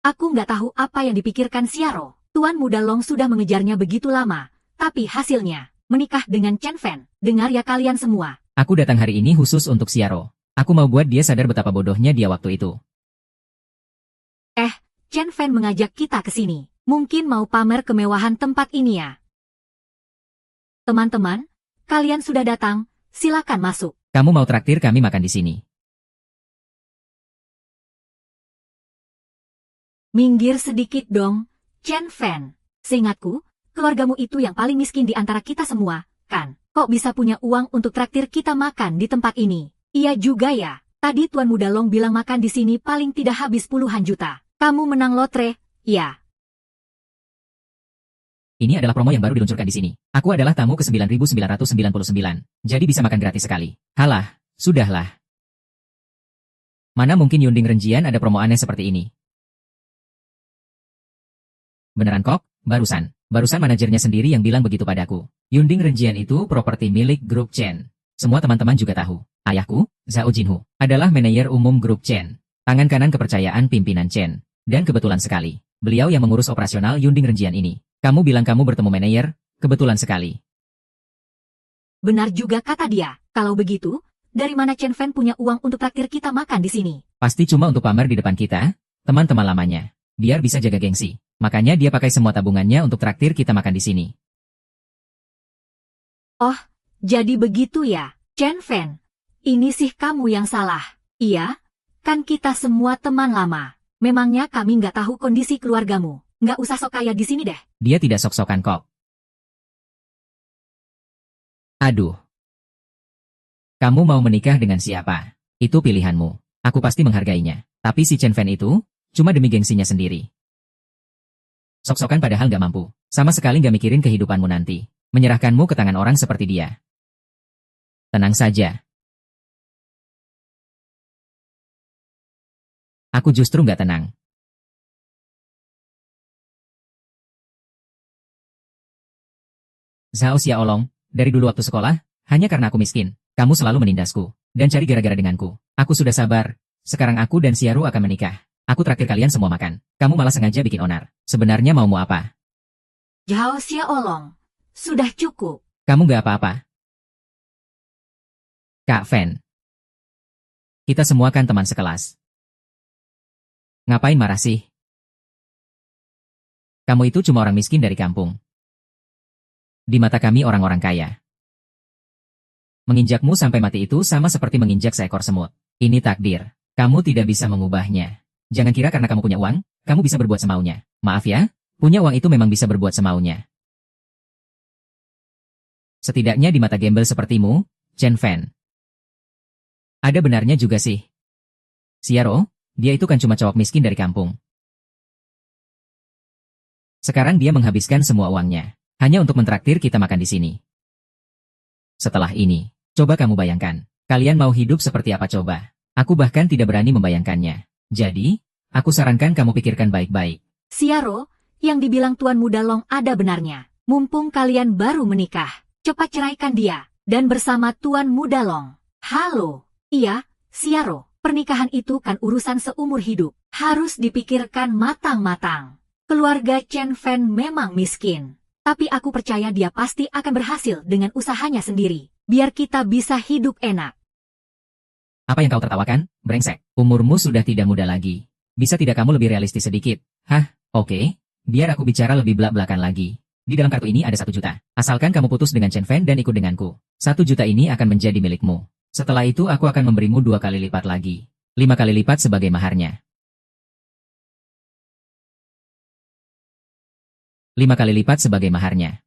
Aku nggak tahu apa yang dipikirkan Xiaro. Tuan Muda Long sudah mengejarnya begitu lama. Tapi hasilnya, menikah dengan Chen Fan. Dengar ya kalian semua. Aku datang hari ini khusus untuk Xiaro. Aku mau buat dia sadar betapa bodohnya dia waktu itu. Chen Fan mengajak kita ke sini. Mungkin mau pamer kemewahan tempat ini ya. Teman-teman, kalian sudah datang, silakan masuk. Kamu mau traktir kami makan di sini. Minggir sedikit dong, Chen Fan. Seingatku, keluargamu itu yang paling miskin di antara kita semua, kan? Kok bisa punya uang untuk traktir kita makan di tempat ini? Iya juga ya. Tadi Tuan Muda Long bilang makan di sini paling tidak habis puluhan juta. Kamu menang lotre, ya. Ini adalah promo yang baru diluncurkan di sini. Aku adalah tamu ke 9.999. Jadi bisa makan gratis sekali. Halah, sudahlah. Mana mungkin Yunding Renjian ada promo aneh seperti ini? Beneran kok? Barusan Barusan manajernya sendiri yang bilang begitu padaku. Yunding Renjian itu properti milik grup Chen. Semua teman-teman juga tahu. Ayahku, Zhao Jinhu, adalah manajer umum grup Chen. Tangan kanan kepercayaan pimpinan Chen. Dan kebetulan sekali, beliau yang mengurus operasional Yunding Renjian ini. Kamu bilang kamu bertemu manajer, kebetulan sekali. Benar juga kata dia. Kalau begitu, dari mana Chen Fan punya uang untuk traktir kita makan di sini? Pasti cuma untuk pamer di depan kita, teman-teman lamanya. Biar bisa jaga gengsi. Makanya dia pakai semua tabungannya untuk traktir kita makan di sini. Oh, jadi begitu ya, Chen Fan. Ini sih kamu yang salah. Iya, kan kita semua teman lama. Memangnya kami nggak tahu kondisi keluargamu. Nggak usah sok kaya di sini deh. Dia tidak sok-sokan kok. Aduh. Kamu mau menikah dengan siapa? Itu pilihanmu. Aku pasti menghargainya. Tapi si Chen Fan itu, cuma demi gengsinya sendiri. Sok-sokan padahal nggak mampu. Sama sekali nggak mikirin kehidupanmu nanti. Menyerahkanmu ke tangan orang seperti dia. Tenang saja. Aku justru nggak tenang. Zhao Xiaolong, dari dulu waktu sekolah, hanya karena aku miskin, kamu selalu menindasku, dan cari gara-gara denganku. Aku sudah sabar. Sekarang aku dan Xiaru akan menikah. Aku traktir kalian semua makan. Kamu malah sengaja bikin onar. Sebenarnya maumu apa? Zhao Xiaolong, sudah cukup. Kamu nggak apa-apa. Kak Fan. Kita semua kan teman sekelas. Ngapain marah sih? Kamu itu cuma orang miskin dari kampung. Di mata kami orang-orang kaya. Menginjakmu sampai mati itu sama seperti menginjak seekor semut. Ini takdir. Kamu tidak bisa mengubahnya. Jangan kira karena kamu punya uang, kamu bisa berbuat semaunya. Maaf ya, punya uang itu memang bisa berbuat semaunya. Setidaknya di mata gembel sepertimu, Chen Fan. Ada benarnya juga sih. Xiaro, dia itu kan cuma cowok miskin dari kampung. Sekarang dia menghabiskan semua uangnya, hanya untuk mentraktir kita makan di sini. Setelah ini, coba kamu bayangkan, kalian mau hidup seperti apa coba? Aku bahkan tidak berani membayangkannya. Jadi, aku sarankan kamu pikirkan baik-baik. Xiaro, yang dibilang Tuan Muda Long ada benarnya. Mumpung kalian baru menikah, cepat ceraikan dia, dan bersama Tuan Muda Long. Halo, iya, Xiaro, pernikahan itu kan urusan seumur hidup. Harus dipikirkan matang-matang. Keluarga Chen Fan memang miskin. Tapi aku percaya dia pasti akan berhasil dengan usahanya sendiri. Biar kita bisa hidup enak. Apa yang kau tertawakan, brengsek? Umurmu sudah tidak muda lagi. Bisa tidak kamu lebih realistis sedikit? Hah, oke. Biar aku bicara lebih belak-belakan lagi. Di dalam kartu ini ada 1 juta. Asalkan kamu putus dengan Chen Fan dan ikut denganku. 1 juta ini akan menjadi milikmu. Setelah itu aku akan memberimu 2 kali lipat lagi. 5 kali lipat sebagai maharnya. 5 kali lipat sebagai maharnya.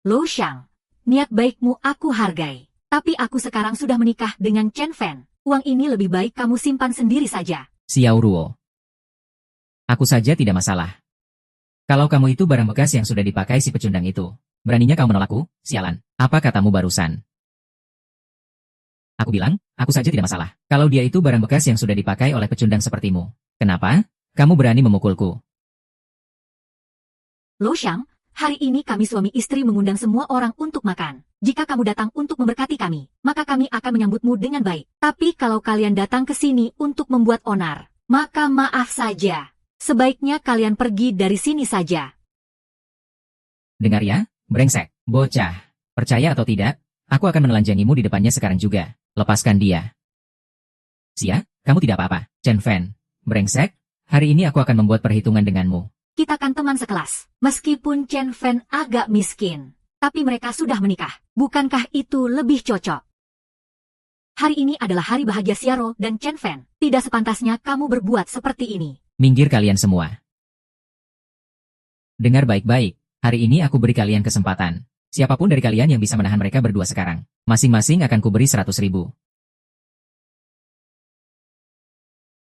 Lo Shang, niat baikmu aku hargai. Tapi aku sekarang sudah menikah dengan Chen Fan. Uang ini lebih baik kamu simpan sendiri saja. Xiao Ruo. Aku saja tidak masalah. Kalau kamu itu barang bekas yang sudah dipakai si pecundang itu, beraninya kau menolakku? Sialan, apa katamu barusan? Aku bilang, aku saja tidak masalah. Kalau dia itu barang bekas yang sudah dipakai oleh pecundang sepertimu. Kenapa? Kamu berani memukulku? Lo Shang, hari ini kami suami istri mengundang semua orang untuk makan. Jika kamu datang untuk memberkati kami, maka kami akan menyambutmu dengan baik. Tapi kalau kalian datang ke sini untuk membuat onar, maka maaf saja. Sebaiknya kalian pergi dari sini saja. Dengar ya, brengsek, bocah. Percaya atau tidak, aku akan menelanjangimu di depannya sekarang juga. Lepaskan dia. Sia, kamu tidak apa-apa, Chen Fan. Brengsek, hari ini aku akan membuat perhitungan denganmu. Kita kan teman sekelas. Meskipun Chen Fan agak miskin, tapi mereka sudah menikah. Bukankah itu lebih cocok? Hari ini adalah hari bahagia Xiaro dan Chen Fan. Tidak sepantasnya kamu berbuat seperti ini. Minggir kalian semua. Dengar baik-baik, hari ini aku beri kalian kesempatan. Siapapun dari kalian yang bisa menahan mereka berdua sekarang, masing-masing akan kuberi 100.000.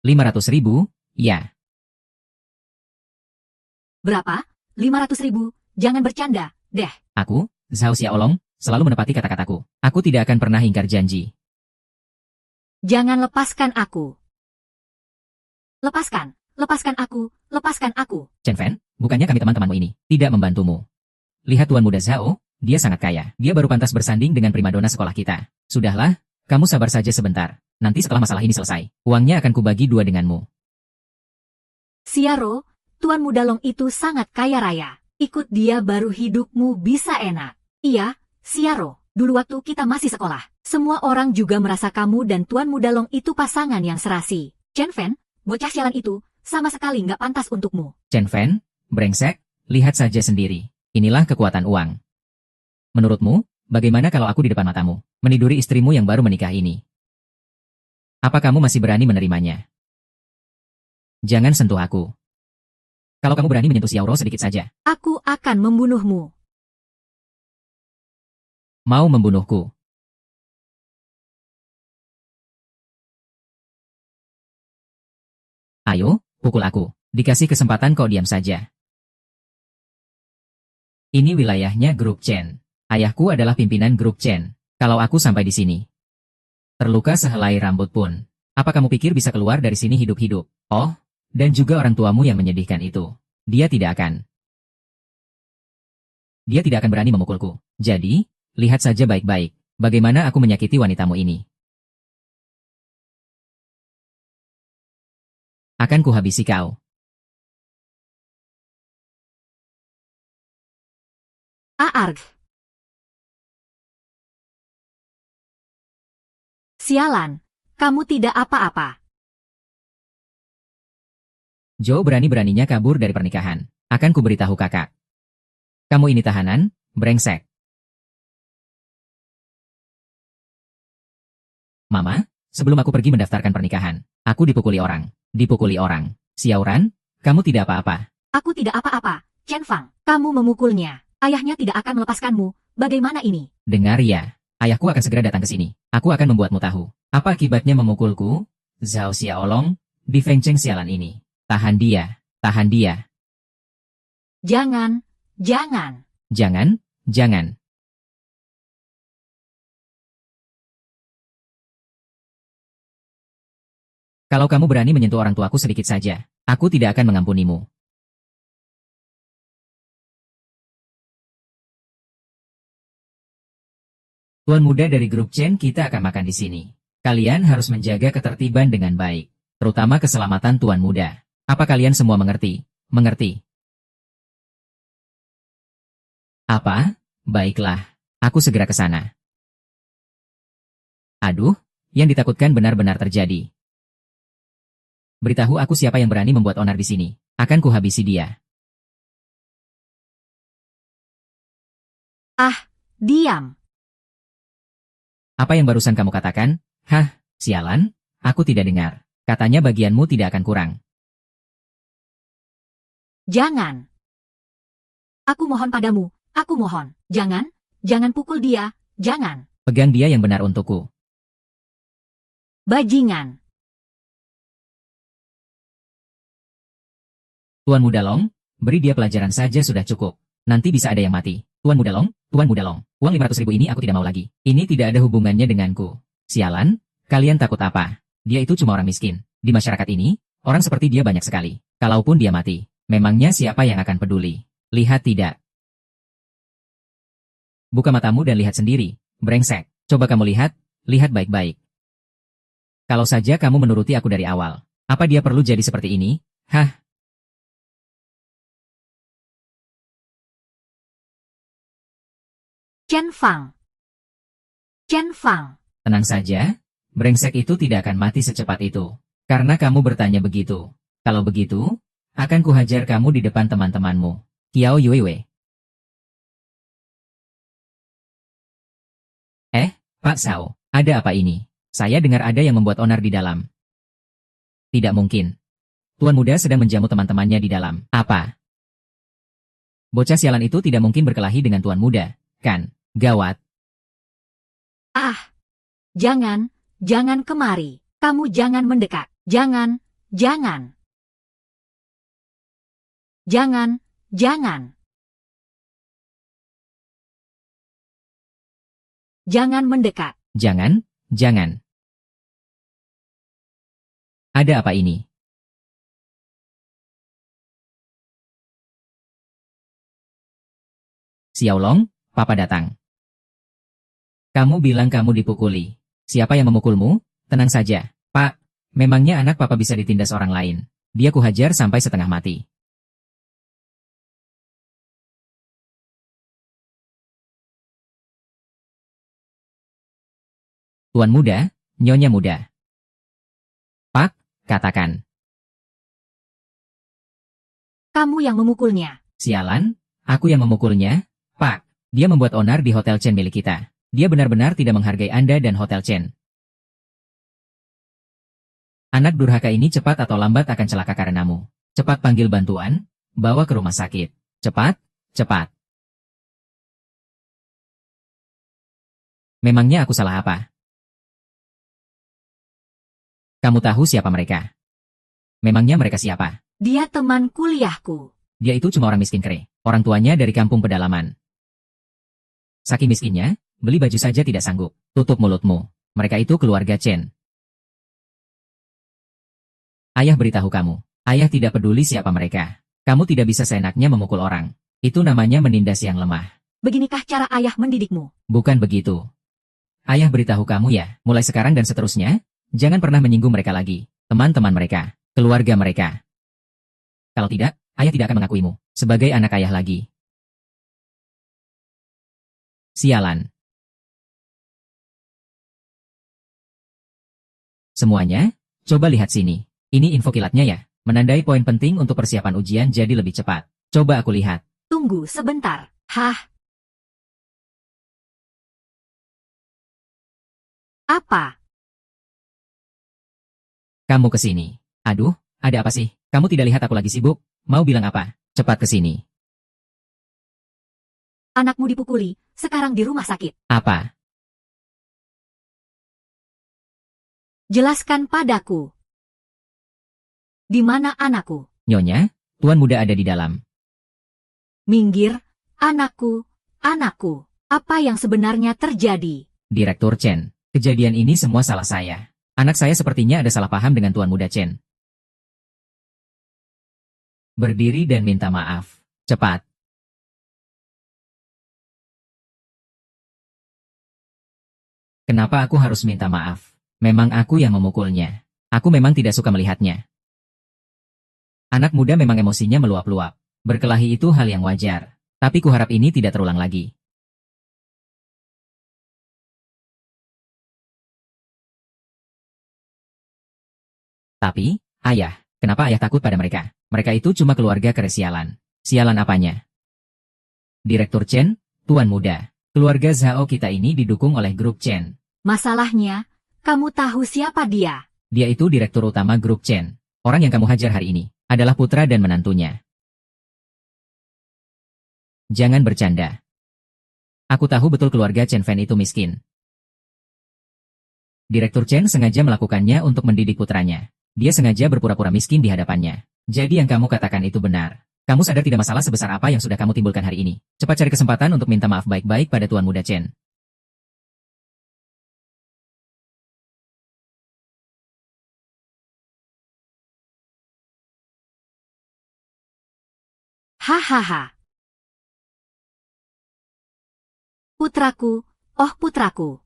500.000, ya. Berapa? 500.000. Jangan bercanda, deh. Aku, Zhao Xiaolong, selalu menepati kata-kataku. Aku tidak akan pernah ingkar janji. Jangan lepaskan aku. Lepaskan aku. Chen Fan, bukannya kami teman-temanmu ini tidak membantumu. Lihat Tuan Muda Zhao, dia sangat kaya. Dia baru pantas bersanding dengan primadona sekolah kita. Sudahlah, kamu sabar saja sebentar. Nanti setelah masalah ini selesai, uangnya akan kubagi 2 denganmu. Xiaro, Tuan Muda Long itu sangat kaya raya. Ikut dia baru hidupmu bisa enak. Iya, Xiaro, dulu waktu kita masih sekolah, semua orang juga merasa kamu dan Tuan Muda Long itu pasangan yang serasi. Chen Fan, bocah sialan itu, sama sekali nggak pantas untukmu. Chen Fan, brengsek, lihat saja sendiri. Inilah kekuatan uang. Menurutmu, bagaimana kalau aku di depan matamu, meniduri istrimu yang baru menikah ini? Apa kamu masih berani menerimanya? Jangan sentuh aku. Kalau kamu berani menyentuh Xiaoro sedikit saja, Aku akan membunuhmu. mau membunuhku. Ayo, pukul aku. Dikasih kesempatan kau diam saja. Ini wilayahnya Grup Chen. Ayahku adalah pimpinan Grup Chen. Kalau aku sampai di sini, terluka sehelai rambut pun, apa kamu pikir bisa keluar dari sini hidup-hidup? Oh, dan juga orang tuamu yang menyedihkan itu. Dia tidak akan berani memukulku. Jadi, lihat saja baik-baik, bagaimana aku menyakiti wanitamu ini. Akan kuhabisi kau. Aarg. Sialan, kamu tidak apa-apa. Zhou berani-beraninya kabur dari pernikahan. Akan kuberitahu kakak. Kamu ini tahanan, brengsek. Mama, sebelum aku pergi mendaftarkan pernikahan, aku dipukuli orang. Xiaoran, kamu tidak apa-apa. Aku tidak apa-apa, Chen Fang. Kamu memukulnya. Ayahnya tidak akan melepaskanmu. Bagaimana ini? Dengar ya, ayahku akan segera datang ke sini. Aku akan membuatmu tahu. Apa akibatnya memukulku? Zhao Xiaolong, di Feng Cheng sialan ini. Tahan dia. Jangan. Jangan. Kalau kamu berani menyentuh orang tuaku sedikit saja, aku tidak akan mengampunimu. Tuan muda dari grup Chen, kita akan makan di sini. Kalian harus menjaga ketertiban dengan baik, terutama keselamatan tuan muda. Apa kalian semua mengerti? Apa? Baiklah, aku segera ke sana. Aduh, yang ditakutkan benar-benar terjadi. Beritahu aku siapa yang berani membuat onar di sini. Akan kuhabisi dia. Diam. Apa yang barusan kamu katakan? Hah, sialan? Aku tidak dengar. Katanya bagianmu tidak akan kurang. Jangan. Aku mohon padamu. Aku mohon. Jangan pukul dia. Jangan. Pegang dia yang benar untukku. Bajingan. Tuan Muda Long, beri dia pelajaran saja sudah cukup. Nanti bisa ada yang mati. Tuan Muda Long, uang 500.000 ini aku tidak mau lagi. Ini tidak ada hubungannya denganku. Sialan, kalian takut apa? Dia itu cuma orang miskin. Di masyarakat ini, orang seperti dia banyak sekali. Kalaupun dia mati, memangnya siapa yang akan peduli? Lihat tidak? Buka matamu dan lihat sendiri, brengsek. Coba kamu lihat baik-baik. Kalau saja kamu menuruti aku dari awal, apa dia perlu jadi seperti ini? Hah? Chen Fang. Tenang saja, brengsek itu tidak akan mati secepat itu. Karena kamu bertanya begitu. Kalau begitu, akan kuhajar kamu di depan teman-temanmu. Kiao Yuiwei. Pak Sao, ada apa ini? Saya dengar ada yang membuat onar di dalam. Tidak mungkin. Tuan muda sedang menjamu teman-temannya di dalam. Apa? Bocah sialan itu tidak mungkin berkelahi dengan tuan muda, kan? Gawat. Jangan kemari. Kamu jangan mendekat. Jangan. Jangan mendekat. Jangan, jangan. Ada apa ini? Xiaolong, Papa datang. Kamu bilang kamu dipukuli. Siapa yang memukulmu? Tenang saja, Pak. Memangnya anak Papa bisa ditindas orang lain? Dia kuhajar sampai setengah mati. Tuan muda, Nyonya muda. Pak, katakan. Kamu yang memukulnya. Sialan, aku yang memukulnya? Pak, dia membuat onar di Hotel Chen milik kita. Dia benar-benar tidak menghargai Anda dan Hotel Chen. Anak durhaka ini cepat atau lambat akan celaka karenamu. Cepat panggil bantuan, bawa ke rumah sakit. Cepat, cepat. Memangnya aku salah apa? Kamu tahu siapa mereka? Memangnya mereka siapa? Dia teman kuliahku. Dia itu cuma orang miskin kere. Orang tuanya dari kampung pedalaman. Saking miskinnya, beli baju saja tidak sanggup. Tutup mulutmu. Mereka itu keluarga Chen. Ayah beritahu kamu. Ayah tidak peduli siapa mereka. Kamu tidak bisa seenaknya memukul orang. Itu namanya menindas yang lemah. Beginikah cara ayah mendidikmu? Bukan begitu. Ayah beritahu kamu ya, mulai sekarang dan seterusnya, jangan pernah menyinggung mereka lagi. Teman-teman mereka, keluarga mereka. Kalau tidak, ayah tidak akan mengakuimu sebagai anak ayah lagi. Sialan. Semuanya, coba lihat sini. Ini info kilatnya ya, menandai poin penting untuk persiapan ujian jadi lebih cepat. Coba aku lihat. Tunggu sebentar. Hah? Apa? Kamu ke sini. Aduh, ada apa sih? Kamu tidak lihat aku lagi sibuk? Mau bilang apa? Cepat ke sini. Anakmu dipukuli, sekarang di rumah sakit. Apa? Jelaskan padaku. Di mana anakku? Nyonya, tuan muda ada di dalam. Minggir, anakku, anakku. Apa yang sebenarnya terjadi? Direktur Chen, kejadian ini semua salah saya. Anak saya sepertinya ada salah paham dengan tuan muda Chen. Berdiri dan minta maaf. Cepat. Kenapa aku harus minta maaf? Memang aku yang memukulnya. Aku memang tidak suka melihatnya. Anak muda memang emosinya meluap-luap. Berkelahi itu hal yang wajar. Tapi kuharap ini tidak terulang lagi. Tapi, ayah, kenapa ayah takut pada mereka? Mereka itu cuma keluarga keresialan. Sialan apanya? Direktur Chen, tuan muda. Keluarga Zhao kita ini didukung oleh grup Chen. Masalahnya, kamu tahu siapa dia? Dia itu direktur utama grup Chen. Orang yang kamu hajar hari ini adalah putra dan menantunya. Jangan bercanda. Aku tahu betul keluarga Chen Fan itu miskin. Direktur Chen sengaja melakukannya untuk mendidik putranya. Dia sengaja berpura-pura miskin di hadapannya. Jadi yang kamu katakan itu benar. Kamu sadar tidak masalah sebesar apa yang sudah kamu timbulkan hari ini. Cepat cari kesempatan untuk minta maaf baik-baik pada tuan muda Chen. Hahaha. Putraku, oh putraku.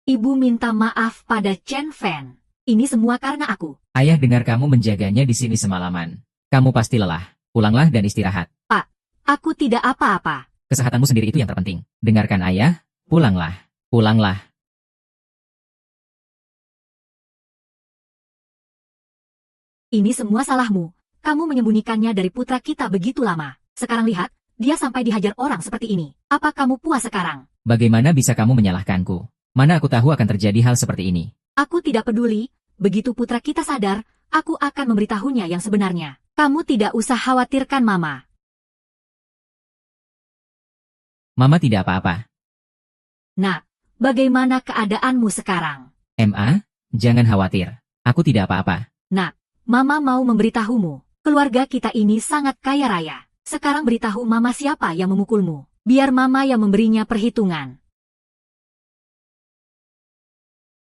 Ibu minta maaf pada Chen Fan. Ini semua karena aku. Ayah dengar kamu menjaganya di sini semalaman. Kamu pasti lelah. Pulanglah dan istirahat. Pak, aku tidak apa-apa. Kesehatanmu sendiri itu yang terpenting. Dengarkan ayah, pulanglah. Pulanglah. Ini semua salahmu. Kamu menyembunyikannya dari putra kita begitu lama. Sekarang lihat, dia sampai dihajar orang seperti ini. Apa kamu puas sekarang? Bagaimana bisa kamu menyalahkanku? Mana aku tahu akan terjadi hal seperti ini. Aku tidak peduli. Begitu putra kita sadar, aku akan memberitahunya yang sebenarnya. Kamu tidak usah khawatirkan Mama. Mama tidak apa-apa. Nak, bagaimana keadaanmu sekarang? Ma, jangan khawatir. Aku tidak apa-apa. Nak, Mama mau memberitahumu. Keluarga kita ini sangat kaya raya. Sekarang beritahu Mama siapa yang memukulmu. Biar Mama yang memberinya perhitungan.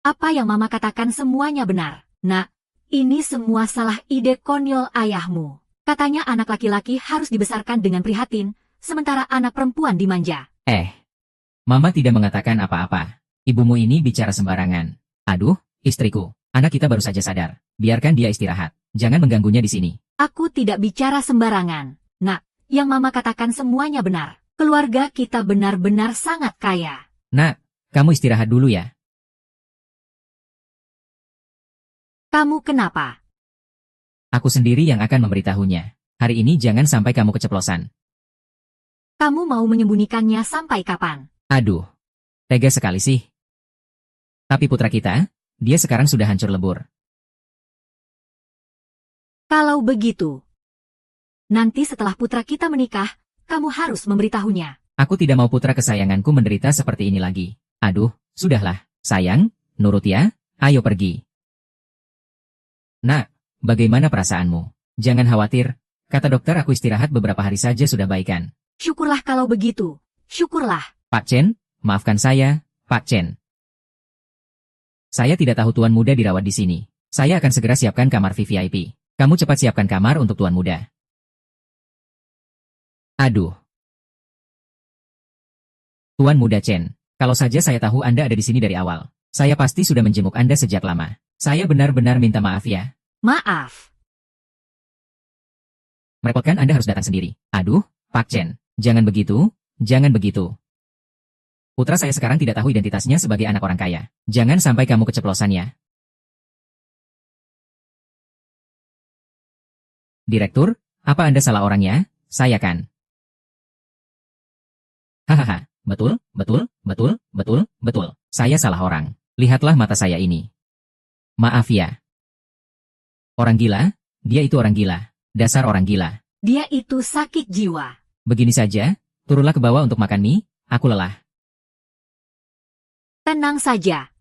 Apa yang Mama katakan semuanya benar. Nak, ini semua salah ide konyol ayahmu. Katanya anak laki-laki harus dibesarkan dengan prihatin, sementara anak perempuan dimanja. Mama tidak mengatakan apa-apa. Ibumu ini bicara sembarangan. Aduh, istriku, anak kita baru saja sadar. Biarkan dia istirahat. Jangan mengganggunya di sini. Aku tidak bicara sembarangan. Nak, yang Mama katakan semuanya benar. Keluarga kita benar-benar sangat kaya. Nak, kamu istirahat dulu ya. Kamu kenapa? Aku sendiri yang akan memberitahunya. Hari ini jangan sampai kamu keceplosan. Kamu mau menyembunyikannya sampai kapan? Aduh, tega sekali sih. Tapi putra kita, dia sekarang sudah hancur lebur. Kalau begitu, nanti setelah putra kita menikah, kamu harus memberitahunya. Aku tidak mau putra kesayanganku menderita seperti ini lagi. Aduh, sudahlah. Sayang, nurut ya, ayo pergi. Nak, bagaimana perasaanmu? Jangan khawatir, kata dokter aku istirahat beberapa hari saja sudah baikan. Syukurlah kalau begitu. Syukurlah. Pak Chen, maafkan saya, Pak Chen. Saya tidak tahu tuan muda dirawat di sini. Saya akan segera siapkan kamar VIP. Kamu cepat siapkan kamar untuk tuan muda. Aduh. Tuan muda Chen, kalau saja saya tahu Anda ada di sini dari awal, saya pasti sudah menjenguk Anda sejak lama. Saya benar-benar minta maaf ya. Maaf. Merepotkan Anda harus datang sendiri. Aduh, Pak Chen, jangan begitu, jangan begitu. Putra saya sekarang tidak tahu identitasnya sebagai anak orang kaya. Jangan sampai kamu keceplosan ya. Direktur, apa Anda salah orangnya? Saya kan. Hahaha, betul, betul, betul, betul, betul. Saya salah orang. Lihatlah mata saya ini. Maaf ya. Orang gila? Dia itu orang gila. Dasar orang gila. Dia itu sakit jiwa. Begini saja, turunlah ke bawah untuk makan mie, aku lelah. Tenang saja.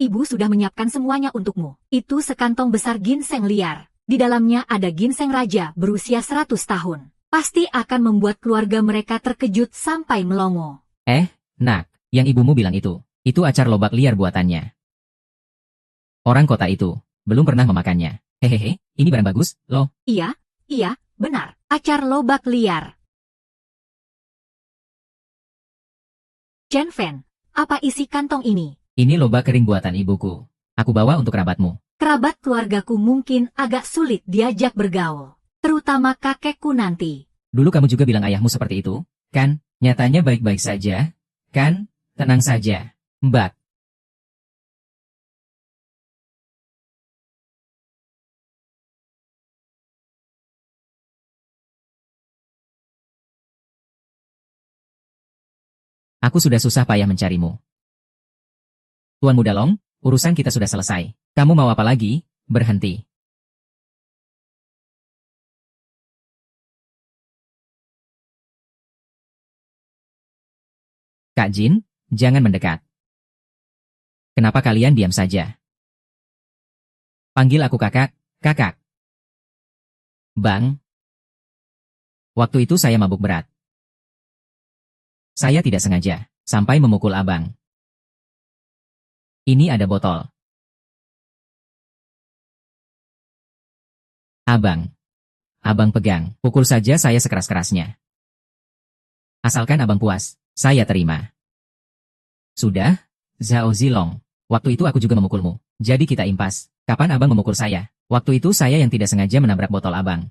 Ibu sudah menyiapkan semuanya untukmu. Itu sekantong besar ginseng liar. Di dalamnya ada ginseng raja berusia 100 tahun. Pasti akan membuat keluarga mereka terkejut sampai melongo. Nak, yang ibumu bilang itu acar lobak liar buatannya. Orang kota itu, belum pernah memakannya. Hehehe, ini barang bagus, loh. Iya, benar. Acar lobak liar. Chen Fen, apa isi kantong ini? Ini lobak kering buatan ibuku. Aku bawa untuk kerabatmu. Kerabat keluargaku mungkin agak sulit diajak bergaul. Terutama kakekku nanti. Dulu kamu juga bilang ayahmu seperti itu, kan? Nyatanya baik-baik saja, kan? Tenang saja, Mbak. Aku sudah susah payah mencarimu. Tuan Muda Long, urusan kita sudah selesai. Kamu mau apa lagi? Berhenti. Kak Jin, jangan mendekat. Kenapa kalian diam saja? Panggil aku kakak, kakak. Bang. Waktu itu saya mabuk berat. Saya tidak sengaja, sampai memukul abang. Ini ada botol. Abang pegang, pukul saja saya sekeras-kerasnya. Asalkan abang puas, saya terima. Sudah, Zhao Zilong, waktu itu aku juga memukulmu, jadi kita impas. Kapan abang memukul saya? Waktu itu saya yang tidak sengaja menabrak botol abang.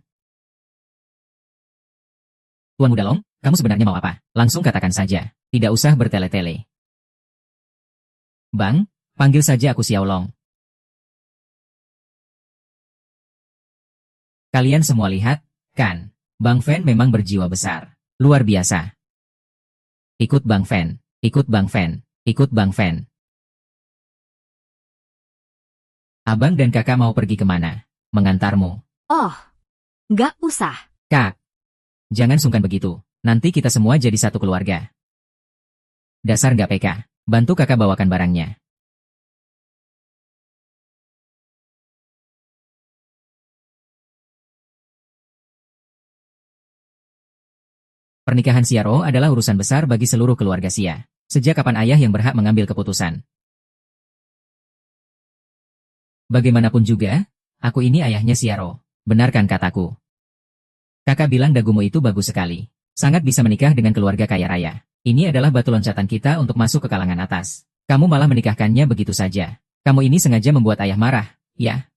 Tuan Muda Long, kamu sebenarnya mau apa? Langsung katakan saja, tidak usah bertele-tele. Bang, panggil saja aku Xiao Long. Kalian semua lihat, kan? Bang Fen memang berjiwa besar. Luar biasa. Ikut Bang Fen, ikut Bang Fen, ikut Bang Fen. Abang dan kakak mau pergi kemana? Mengantarmu. Oh, nggak usah. Kak, jangan sungkan begitu. Nanti kita semua jadi satu keluarga. Dasar nggak peka. Bantu kakak bawakan barangnya. Pernikahan Xiao adalah urusan besar bagi seluruh keluarga Xia. Sejak kapan ayah yang berhak mengambil keputusan? Bagaimanapun juga, aku ini ayahnya Xiaro. Benarkan kataku? Kakak bilang dagumu itu bagus sekali. Sangat bisa menikah dengan keluarga kaya raya. Ini adalah batu loncatan kita untuk masuk ke kalangan atas. Kamu malah menikahkannya begitu saja. Kamu ini sengaja membuat ayah marah, ya?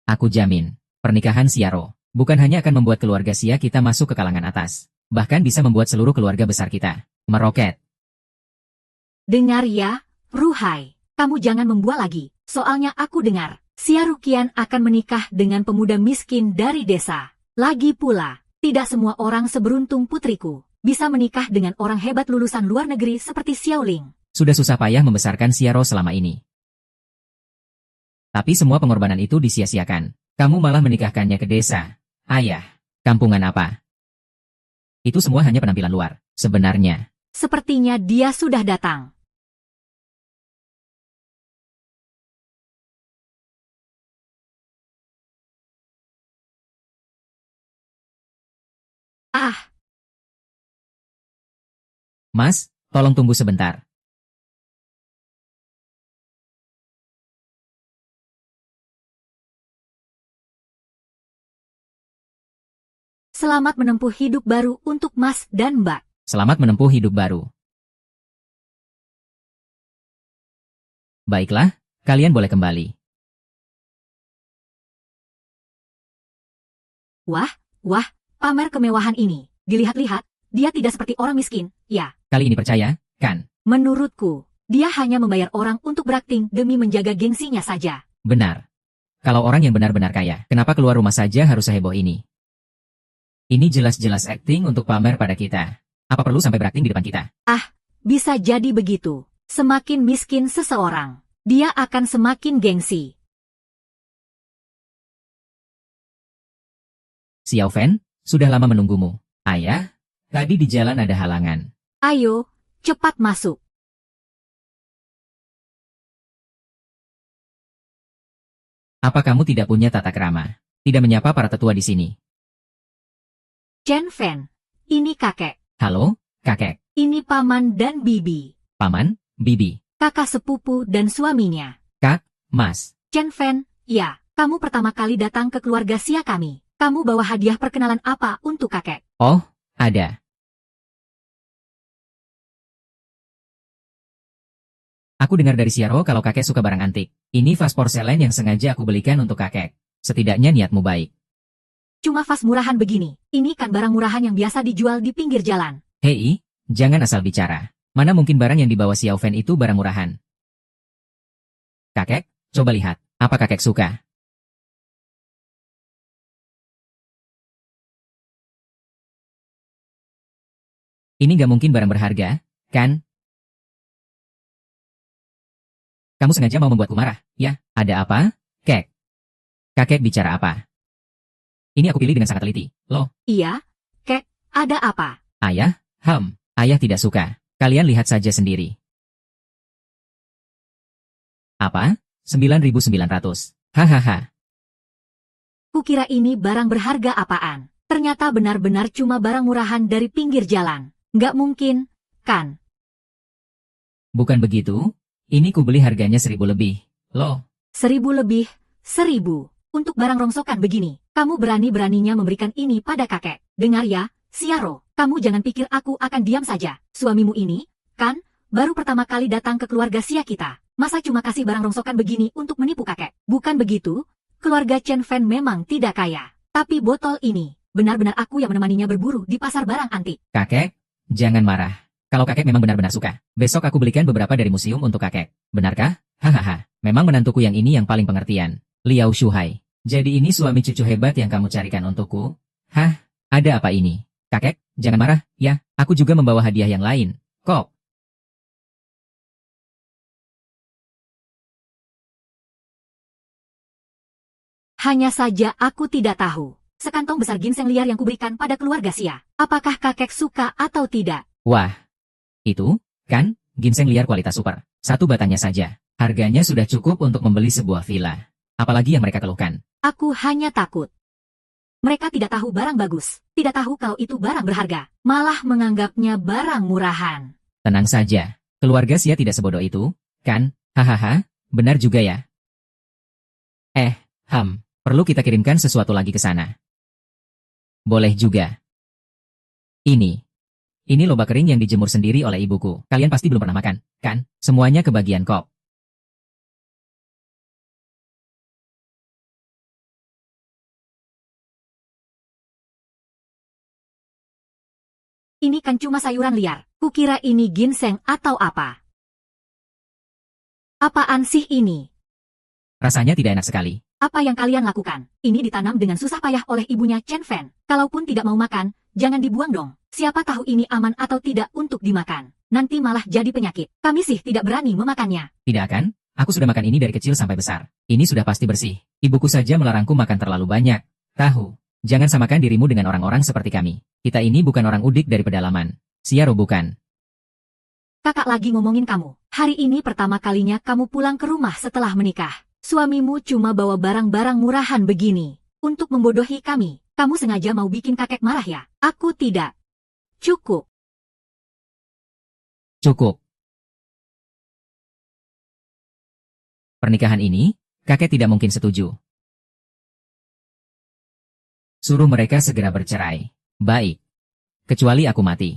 Aku jamin, pernikahan Xiaro bukan hanya akan membuat keluarga Xia kita masuk ke kalangan atas. Bahkan bisa membuat seluruh keluarga besar kita meroket. Dengar ya, Ruhai. Kamu jangan membual lagi. Soalnya aku dengar, Xiaro Qian akan menikah dengan pemuda miskin dari desa. Lagi pula, tidak semua orang seberuntung putriku bisa menikah dengan orang hebat lulusan luar negeri seperti Xiaoling. Sudah susah payah membesarkan Xiaro selama ini. Tapi semua pengorbanan itu disia-siakan. Kamu malah menikahkannya ke desa. Ayah, kampungan apa? Itu semua hanya penampilan luar. Sebenarnya, Sepertinya dia sudah datang. Ah, Mas, tolong tunggu sebentar. selamat menempuh hidup baru untuk Mas dan Mbak. Selamat menempuh hidup baru. Baiklah, kalian boleh kembali. Wah, pamer kemewahan ini. Dilihat-lihat, dia tidak seperti orang miskin, ya. Kali ini percaya, kan? Menurutku, dia hanya membayar orang untuk berakting demi menjaga gengsinya saja. Benar. Kalau orang yang benar-benar kaya, kenapa keluar rumah saja harus seheboh ini? Ini jelas-jelas akting untuk pamer pada kita. Apa perlu sampai berakting di depan kita? Bisa jadi begitu. Semakin miskin seseorang, dia akan semakin gengsi. Xiao Fen, sudah lama menunggumu. Ayah, tadi di jalan ada halangan. Ayo, cepat masuk. Apa kamu tidak punya tata krama? Tidak menyapa para tetua di sini? Chen Fen, ini kakek. Halo, kakek. Ini paman dan bibi. Paman, bibi, Kakak sepupu dan suaminya. mas. Chen Fen, ya, kamu pertama kali datang ke keluarga Xia kami. Kamu bawa hadiah perkenalan apa untuk kakek? Oh, ada. Aku dengar dari Xiaro kalau kakek suka barang antik. Ini vas porselen yang sengaja aku belikan untuk kakek. Setidaknya niatmu baik. Cuma vas murahan begini. Ini kan barang murahan yang biasa dijual di pinggir jalan. Hei, jangan asal bicara. Mana mungkin barang yang dibawa Xiao Fen itu barang murahan? Kakek, coba lihat. Apa kakek suka? Ini nggak mungkin barang berharga, kan? Kamu sengaja mau membuatku marah, ya? Ada apa, kek? Kakek bicara apa? Ini aku pilih dengan sangat teliti, loh. Iya, kek, ada apa? Ayah, ayah tidak suka. Kalian lihat saja sendiri. Apa? 9.900. Hahaha. Kukira ini barang berharga apaan. Ternyata benar-benar cuma barang murahan dari pinggir jalan. Nggak mungkin, kan? Bukan begitu? Ini kubeli harganya 1.000 lebih, loh. 1.000 lebih, 1.000. Untuk barang rongsokan begini, kamu berani-beraninya memberikan ini pada kakek. Dengar ya, Xiaro, kamu jangan pikir aku akan diam saja. Suamimu ini, kan, baru pertama kali datang ke keluarga Xia kita. Masa cuma kasih barang rongsokan begini untuk menipu kakek? Bukan begitu? Keluarga Chen Fen memang tidak kaya. Tapi botol ini, benar-benar aku yang menemaninya berburu di pasar barang antik. Kakek, jangan marah. Kalau kakek memang benar-benar suka, besok aku belikan beberapa dari museum untuk kakek. Benarkah? Hahaha, memang menantuku yang ini yang paling pengertian. Liao Shuhai. Jadi ini suami cucu hebat yang kamu carikan untukku? Hah? Ada apa ini? Kakek, jangan marah, ya. Aku juga membawa hadiah yang lain. Kok? Hanya saja aku tidak tahu. Sekantong besar ginseng liar yang kuberikan pada keluarga Xia. Apakah kakek suka atau tidak? Wah. Itu, kan, ginseng liar kualitas super. Satu batangnya saja. Harganya sudah cukup untuk membeli sebuah villa. Apalagi yang mereka keluhkan. Aku hanya takut. Mereka tidak tahu barang bagus, tidak tahu kalau itu barang berharga, malah menganggapnya barang murahan. Tenang saja, keluarga Xia tidak sebodoh itu, kan? Hahaha, benar juga ya. Perlu kita kirimkan sesuatu lagi ke sana. Boleh juga. Ini lobak kering yang dijemur sendiri oleh ibuku. Kalian pasti belum pernah makan, kan? Semuanya kebagian kok. Ini kan cuma sayuran liar. Kukira ini ginseng atau apa. Apaan sih ini? Rasanya tidak enak sekali. Apa yang kalian lakukan? Ini ditanam dengan susah payah oleh ibunya Chen Fan. Kalaupun tidak mau makan, jangan dibuang dong. Siapa tahu ini aman atau tidak untuk dimakan. Nanti malah jadi penyakit. Kami sih tidak berani memakannya. Tidak akan? Aku sudah makan ini dari kecil sampai besar. Ini sudah pasti bersih. Ibuku saja melarangku makan terlalu banyak. Tahu. Jangan samakan dirimu dengan orang-orang seperti kami. Kita ini bukan orang udik dari pedalaman. Siaro bukan. Kakak lagi ngomongin kamu. Hari ini pertama kalinya kamu pulang ke rumah setelah menikah. Suamimu cuma bawa barang-barang murahan begini. Untuk membodohi kami. Kamu sengaja mau bikin kakek marah ya? Aku tidak. Cukup. Cukup. Pernikahan ini, kakek tidak mungkin setuju. Suruh mereka segera bercerai. Baik. Kecuali aku mati.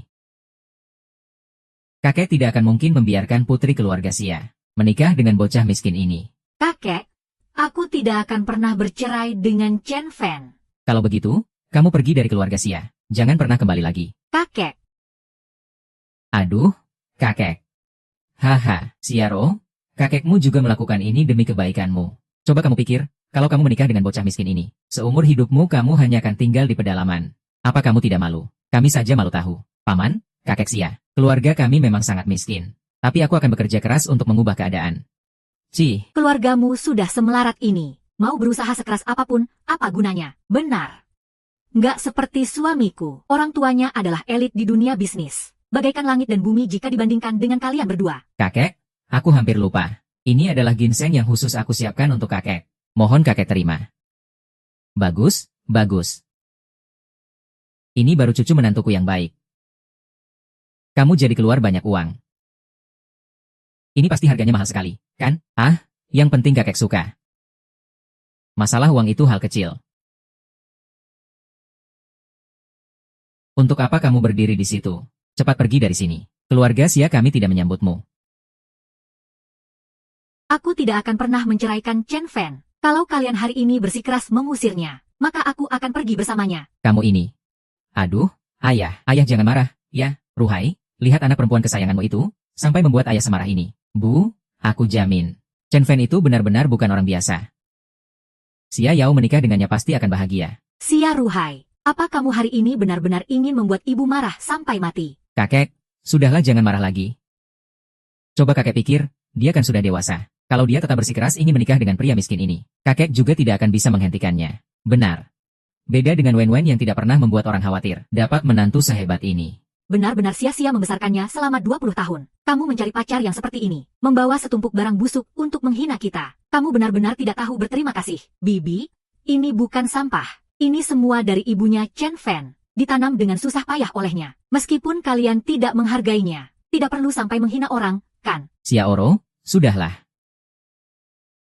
Kakek tidak akan mungkin membiarkan putri keluarga Xia menikah dengan bocah miskin ini. Kakek, aku tidak akan pernah bercerai dengan Chen Fan. Kalau begitu, kamu pergi dari keluarga Xia. Jangan pernah kembali lagi. Kakek. Aduh, kakek. Haha, Siaro, kakekmu juga melakukan ini demi kebaikanmu. Coba kamu pikir, kalau kamu menikah dengan bocah miskin ini, seumur hidupmu kamu hanya akan tinggal di pedalaman. Apa kamu tidak malu? Kami saja malu tahu. Paman, kakek Xia, keluarga kami memang sangat miskin. Tapi aku akan bekerja keras untuk mengubah keadaan. Keluargamu sudah semelarat ini. Mau berusaha sekeras apapun, apa gunanya? Benar. Nggak seperti suamiku. Orang tuanya adalah elit di dunia bisnis. Bagaikan langit dan bumi jika dibandingkan dengan kalian berdua. Kakek, aku hampir lupa. Ini adalah ginseng yang khusus aku siapkan untuk kakek. Mohon kakek terima. Bagus, bagus. Ini baru cucu menantuku yang baik. Kamu jadi keluar banyak uang. Ini pasti harganya mahal sekali, kan? Yang penting kakek suka. Masalah uang itu hal kecil. Untuk apa kamu berdiri di situ? Cepat pergi dari sini. Keluarga Xia kami tidak menyambutmu. Aku tidak akan pernah menceraikan Chen Fan. Kalau kalian hari ini bersikeras mengusirnya, maka aku akan pergi bersamanya. Kamu ini. Aduh, ayah jangan marah, ya, Ruhai, lihat anak perempuan kesayanganmu itu, sampai membuat ayah semarah ini. Bu, aku jamin. Chen Fan itu benar-benar bukan orang biasa. Xia Yao menikah dengannya pasti akan bahagia. Xia Ruhai, apa kamu hari ini benar-benar ingin membuat ibu marah sampai mati? Kakek, sudahlah jangan marah lagi. Coba kakek pikir, dia kan sudah dewasa. Kalau dia tetap bersikeras ingin menikah dengan pria miskin ini, kakek juga tidak akan bisa menghentikannya. Benar. Beda dengan Wen Wen yang tidak pernah membuat orang khawatir, dapat menantu sehebat ini. Benar-benar sia-sia membesarkannya selama 20 tahun. Kamu mencari pacar yang seperti ini, membawa setumpuk barang busuk untuk menghina kita. Kamu benar-benar tidak tahu berterima kasih. Bibi, ini bukan sampah. Ini semua dari ibunya Chen Fan, ditanam dengan susah payah olehnya. Meskipun kalian tidak menghargainya, tidak perlu sampai menghina orang, kan? Xia Oro, sudahlah.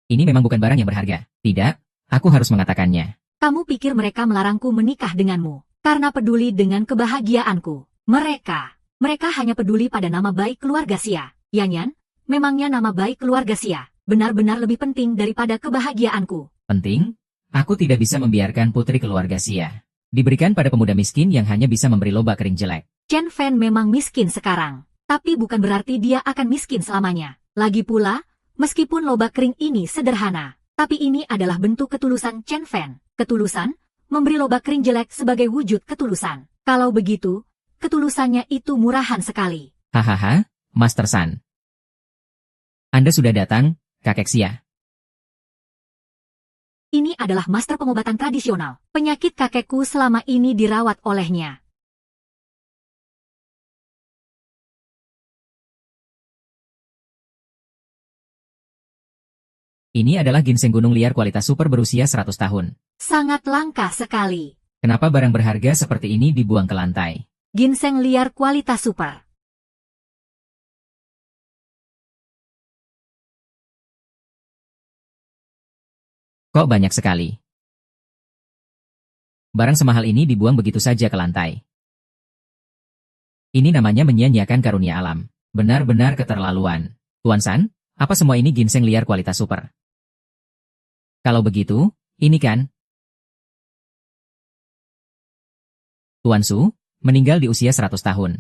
Ini memang bukan barang yang berharga. Tidak, aku harus mengatakannya. Kamu pikir mereka melarangku menikah denganmu karena peduli dengan kebahagiaanku? Mereka hanya peduli pada nama baik keluarga Xia. Yanyan, memangnya nama baik keluarga Xia benar-benar lebih penting daripada kebahagiaanku? Penting? Aku tidak bisa membiarkan putri keluarga Xia diberikan pada pemuda miskin yang hanya bisa memberi lobak kering jelek. Chen Fan memang miskin sekarang, tapi bukan berarti dia akan miskin selamanya. Lagi pula, meskipun lobak kering ini sederhana, tapi ini adalah bentuk ketulusan Chen Fan. Ketulusan? Memberi lobak kering jelek sebagai wujud ketulusan. Kalau begitu, ketulusannya itu murahan sekali. Hahaha, Master San. Anda sudah datang, kakek Xia. Ini adalah master pengobatan tradisional. Penyakit kakekku selama ini dirawat olehnya. Ini adalah ginseng gunung liar kualitas super berusia 100 tahun. Sangat langka sekali. Kenapa barang berharga seperti ini dibuang ke lantai? Ginseng liar kualitas super. Kok banyak sekali? Barang semahal ini dibuang begitu saja ke lantai. Ini namanya menyia-nyiakan karunia alam. Benar-benar keterlaluan. Tuan San, apa semua ini ginseng liar kualitas super? Kalau begitu, ini kan? Tuan Su, meninggal di usia 100 tahun.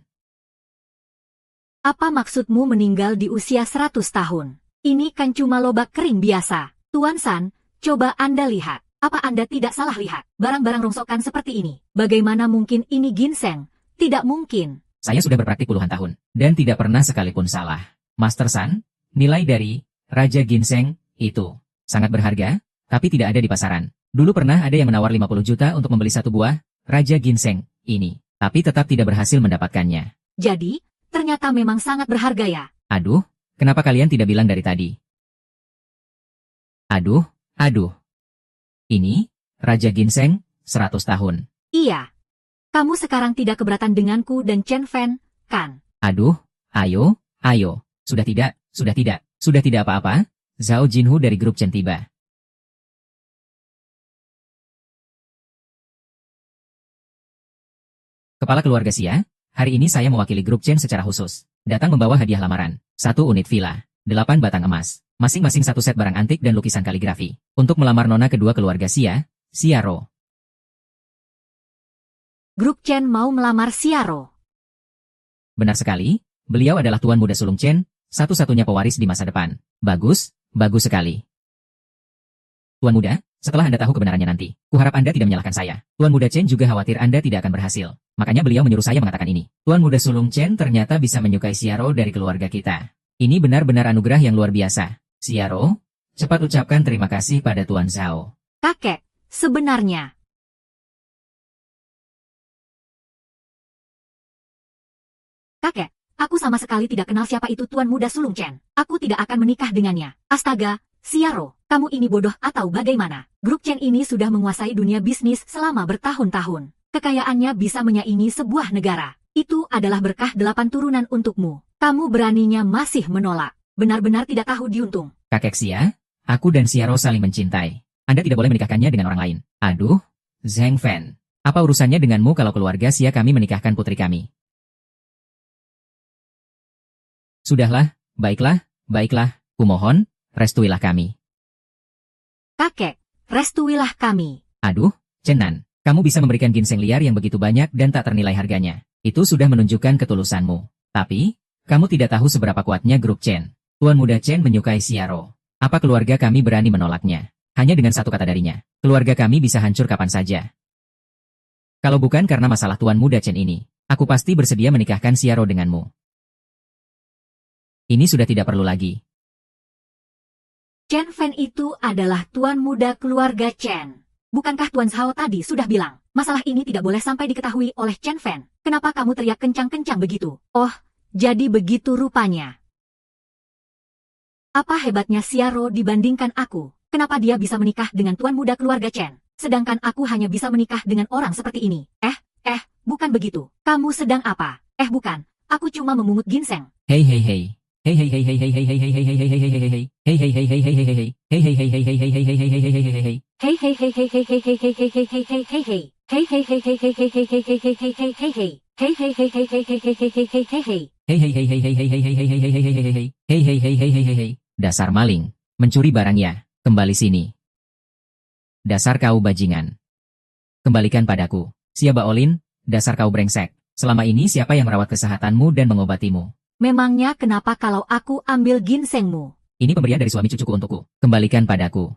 Apa maksudmu meninggal di usia 100 tahun? Ini kan cuma lobak kering biasa. Tuan San, coba Anda lihat. Apa Anda tidak salah lihat? Barang-barang rongsokan seperti ini. Bagaimana mungkin ini ginseng? Tidak mungkin. Saya sudah berpraktik puluhan tahun, dan tidak pernah sekalipun salah. Master San, nilai dari Raja Ginseng itu sangat berharga, tapi tidak ada di pasaran. Dulu pernah ada yang menawar 50 juta untuk membeli satu buah Raja Ginseng ini, tapi tetap tidak berhasil mendapatkannya. Jadi, ternyata memang sangat berharga ya? Aduh, kenapa kalian tidak bilang dari tadi? Aduh. Ini, Raja Ginseng, 100 tahun. Iya. Kamu sekarang tidak keberatan denganku dan Chen Fan, kan? Aduh, ayo. Sudah tidak apa-apa. Zhao Jinhu dari grup Chen tiba. Kepala keluarga Xia, hari ini saya mewakili grup Chen secara khusus. Datang membawa hadiah lamaran, 1 unit villa, 8 batang emas, masing-masing 1 set barang antik dan lukisan kaligrafi. Untuk melamar nona kedua keluarga Xia, Xiaro. Grup Chen mau melamar Xiaro. Benar sekali, beliau adalah tuan muda sulung Chen, satu-satunya pewaris di masa depan. Bagus sekali. Tuan muda, setelah Anda tahu kebenarannya nanti, kuharap Anda tidak menyalahkan saya. Tuan muda Chen juga khawatir Anda tidak akan berhasil. Makanya beliau menyuruh saya mengatakan ini. Tuan muda sulung Chen ternyata bisa menyukai Xiaro dari keluarga kita. Ini benar-benar anugerah yang luar biasa. Xiaro, cepat ucapkan terima kasih pada Tuan Zhao. Kakek, sebenarnya. Kakek, aku sama sekali tidak kenal siapa itu Tuan Muda Sulung Chen. Aku tidak akan menikah dengannya. Astaga, Xiaro, kamu ini bodoh atau bagaimana? Grup Chen ini sudah menguasai dunia bisnis selama bertahun-tahun. Kekayaannya bisa menyaingi sebuah negara. Itu adalah berkah 8 turunan untukmu. Kamu beraninya masih menolak. Benar-benar tidak tahu diuntung. Kakek Xia, aku dan Xiaro saling mencintai. Anda tidak boleh menikahkannya dengan orang lain. Aduh, Zheng Fan. Apa urusannya denganmu kalau keluarga Xia kami menikahkan putri kami? Sudahlah, baiklah, kumohon, restuilah kami. Kakek, restuilah kami. Aduh, Chenan, kamu bisa memberikan ginseng liar yang begitu banyak dan tak ternilai harganya. Itu sudah menunjukkan ketulusanmu. Tapi, kamu tidak tahu seberapa kuatnya grup Chen. Tuan muda Chen menyukai Xiaro. Apa keluarga kami berani menolaknya? Hanya dengan satu kata darinya, keluarga kami bisa hancur kapan saja. Kalau bukan karena masalah Tuan muda Chen ini, aku pasti bersedia menikahkan Xiaro denganmu. Ini sudah tidak perlu lagi. Chen Fan itu adalah tuan muda keluarga Chen. Bukankah Tuan Zhao tadi sudah bilang, masalah ini tidak boleh sampai diketahui oleh Chen Fan? Kenapa kamu teriak kencang-kencang begitu? Oh, jadi begitu rupanya. Apa hebatnya Xiaro dibandingkan aku? Kenapa dia bisa menikah dengan tuan muda keluarga Chen? Sedangkan aku hanya bisa menikah dengan orang seperti ini. Bukan begitu. Kamu sedang apa? Bukan. Aku cuma memungut ginseng. Hei. Dasar maling, mencuri barangnya, kembali sini. Dasar kau bajingan. Kembalikan padaku. Siapa Olin, dasar kau brengsek. Selama ini siapa yang merawat kesehatanmu dan mengobatimu? Memangnya kenapa kalau aku ambil ginsengmu? Ini pemberian dari suami cucuku untukku. Kembalikan padaku.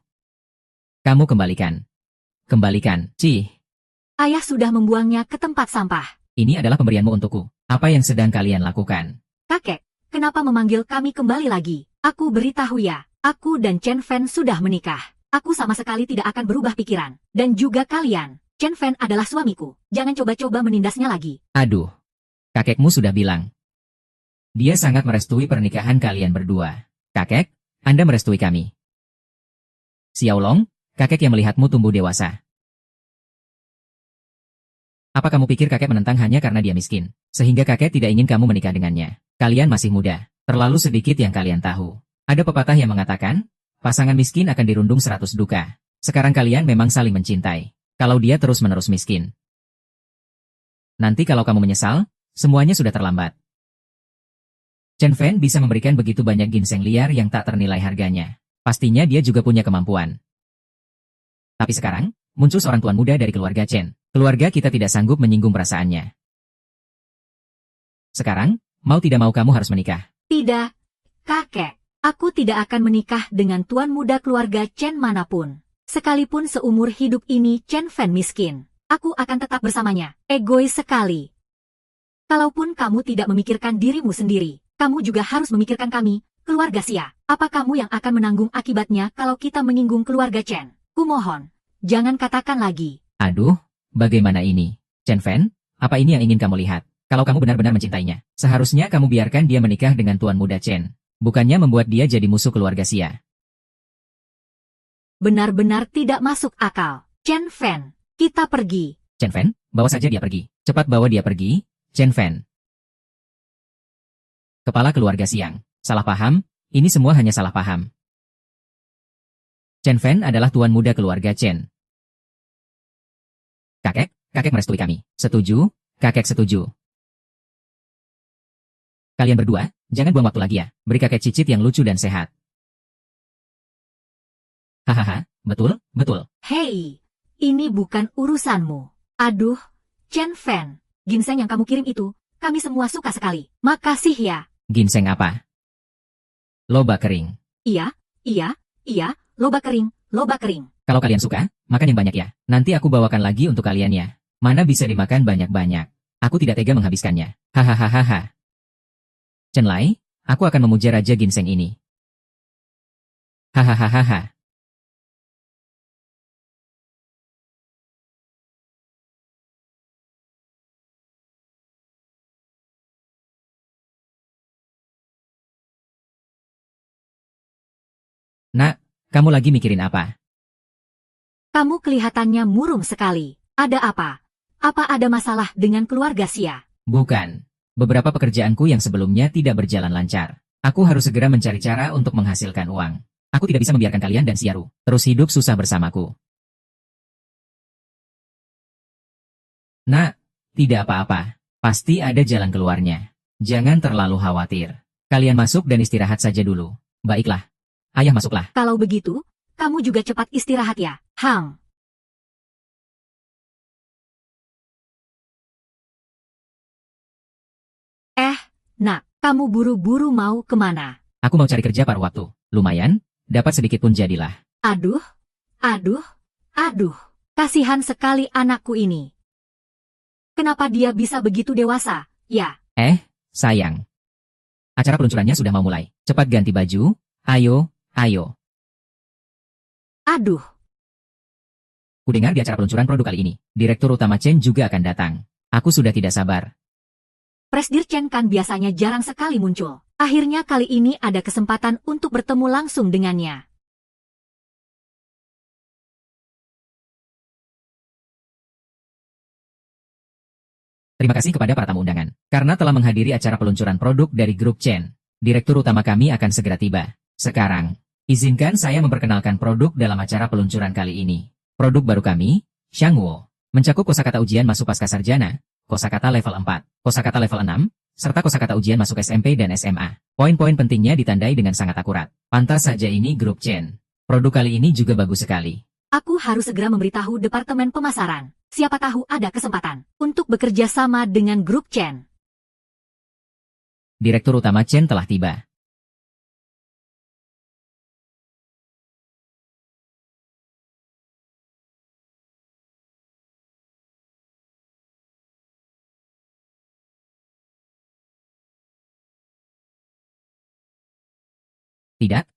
Kamu kembalikan. Kembalikan. Cih. Ayah sudah membuangnya ke tempat sampah. Ini adalah pemberianmu untukku. Apa yang sedang kalian lakukan? Kakek, kenapa memanggil kami kembali lagi? Aku beritahu ya, aku dan Chen Fan sudah menikah. Aku sama sekali tidak akan berubah pikiran. Dan juga kalian. Chen Fan adalah suamiku. Jangan coba-coba menindasnya lagi. Aduh. Kakekmu sudah bilang. Dia sangat merestui pernikahan kalian berdua. Kakek, Anda merestui kami. Xiaolong, kakek yang melihatmu tumbuh dewasa. Apa kamu pikir kakek menentang hanya karena dia miskin? Sehingga kakek tidak ingin kamu menikah dengannya. Kalian masih muda, terlalu sedikit yang kalian tahu. Ada pepatah yang mengatakan, pasangan miskin akan dirundung 100 duka. Sekarang kalian memang saling mencintai. Kalau dia terus-menerus miskin, nanti kalau kamu menyesal, semuanya sudah terlambat. Chen Fan bisa memberikan begitu banyak ginseng liar yang tak ternilai harganya. Pastinya dia juga punya kemampuan. Tapi sekarang, muncul seorang tuan muda dari keluarga Chen. Keluarga kita tidak sanggup menyinggung perasaannya. Sekarang, mau tidak mau kamu harus menikah. Tidak, kakek. Aku tidak akan menikah dengan tuan muda keluarga Chen manapun. Sekalipun seumur hidup ini Chen Fan miskin, aku akan tetap bersamanya. Egois sekali. Kalaupun kamu tidak memikirkan dirimu sendiri, kamu juga harus memikirkan kami, keluarga Xia. Apa kamu yang akan menanggung akibatnya kalau kita menyinggung keluarga Chen? Kumohon, jangan katakan lagi. Aduh, bagaimana ini? Chen Fan, apa ini yang ingin kamu lihat? Kalau kamu benar-benar mencintainya, seharusnya kamu biarkan dia menikah dengan tuan muda Chen. Bukannya membuat dia jadi musuh keluarga Xia. Benar-benar tidak masuk akal. Chen Fan, kita pergi. Chen Fan, bawa saja dia pergi. Cepat bawa dia pergi, Chen Fan. Kepala keluarga Xiang. Salah paham, ini semua hanya salah paham. Chen Fan adalah tuan muda keluarga Chen. Kakek merestui kami. Setuju, kakek setuju. Kalian berdua, jangan buang waktu lagi ya. Beri kakek cicit yang lucu dan sehat. Hahaha, betul, betul. Hei, ini bukan urusanmu. Aduh, Chen Fan, ginseng yang kamu kirim itu, kami semua suka sekali. Makasih ya. Ginseng apa? Loba kering. Iya, loba kering. Kalau kalian suka, makan yang banyak ya. Nanti aku bawakan lagi untuk kalian ya. Mana bisa dimakan banyak-banyak. Aku tidak tega menghabiskannya. Hahaha. Chen Lai, aku akan memuja Raja Ginseng ini. Hahaha. Nak, kamu lagi mikirin apa? Kamu kelihatannya murung sekali. Ada apa? Apa ada masalah dengan keluarga Xia? Bukan. Beberapa pekerjaanku yang sebelumnya tidak berjalan lancar. Aku harus segera mencari cara untuk menghasilkan uang. Aku tidak bisa membiarkan kalian dan Xiaru terus hidup susah bersamaku. Nak, tidak apa-apa. Pasti ada jalan keluarnya. Jangan terlalu khawatir. Kalian masuk dan istirahat saja dulu. Baiklah. Ayah masuklah. Kalau begitu, kamu juga cepat istirahat ya, Hang. Nak, kamu buru-buru mau kemana? Aku mau cari kerja paruh waktu. Lumayan, dapat sedikit pun jadilah. Aduh. Kasihan sekali anakku ini. Kenapa dia bisa begitu dewasa, ya? Sayang. Acara peluncurannya sudah mau mulai. Cepat ganti baju. Ayo. Aduh. Kudengar di acara peluncuran produk kali ini, Direktur Utama Chen juga akan datang. Aku sudah tidak sabar. Presdir Chen kan biasanya jarang sekali muncul. Akhirnya kali ini ada kesempatan untuk bertemu langsung dengannya. Terima kasih kepada para tamu undangan, karena telah menghadiri acara peluncuran produk dari grup Chen. Direktur utama kami akan segera tiba. Sekarang, izinkan saya memperkenalkan produk dalam acara peluncuran kali ini. Produk baru kami, Shangwo, mencakup kosakata ujian masuk pasca sarjana, kosakata level 4, kosakata level 6, serta kosakata ujian masuk SMP dan SMA. Poin-poin pentingnya ditandai dengan sangat akurat. Pantas saja ini grup Chen. Produk kali ini juga bagus sekali. Aku harus segera memberitahu Departemen Pemasaran. Siapa tahu ada kesempatan untuk bekerja sama dengan grup Chen. Direktur utama Chen telah tiba.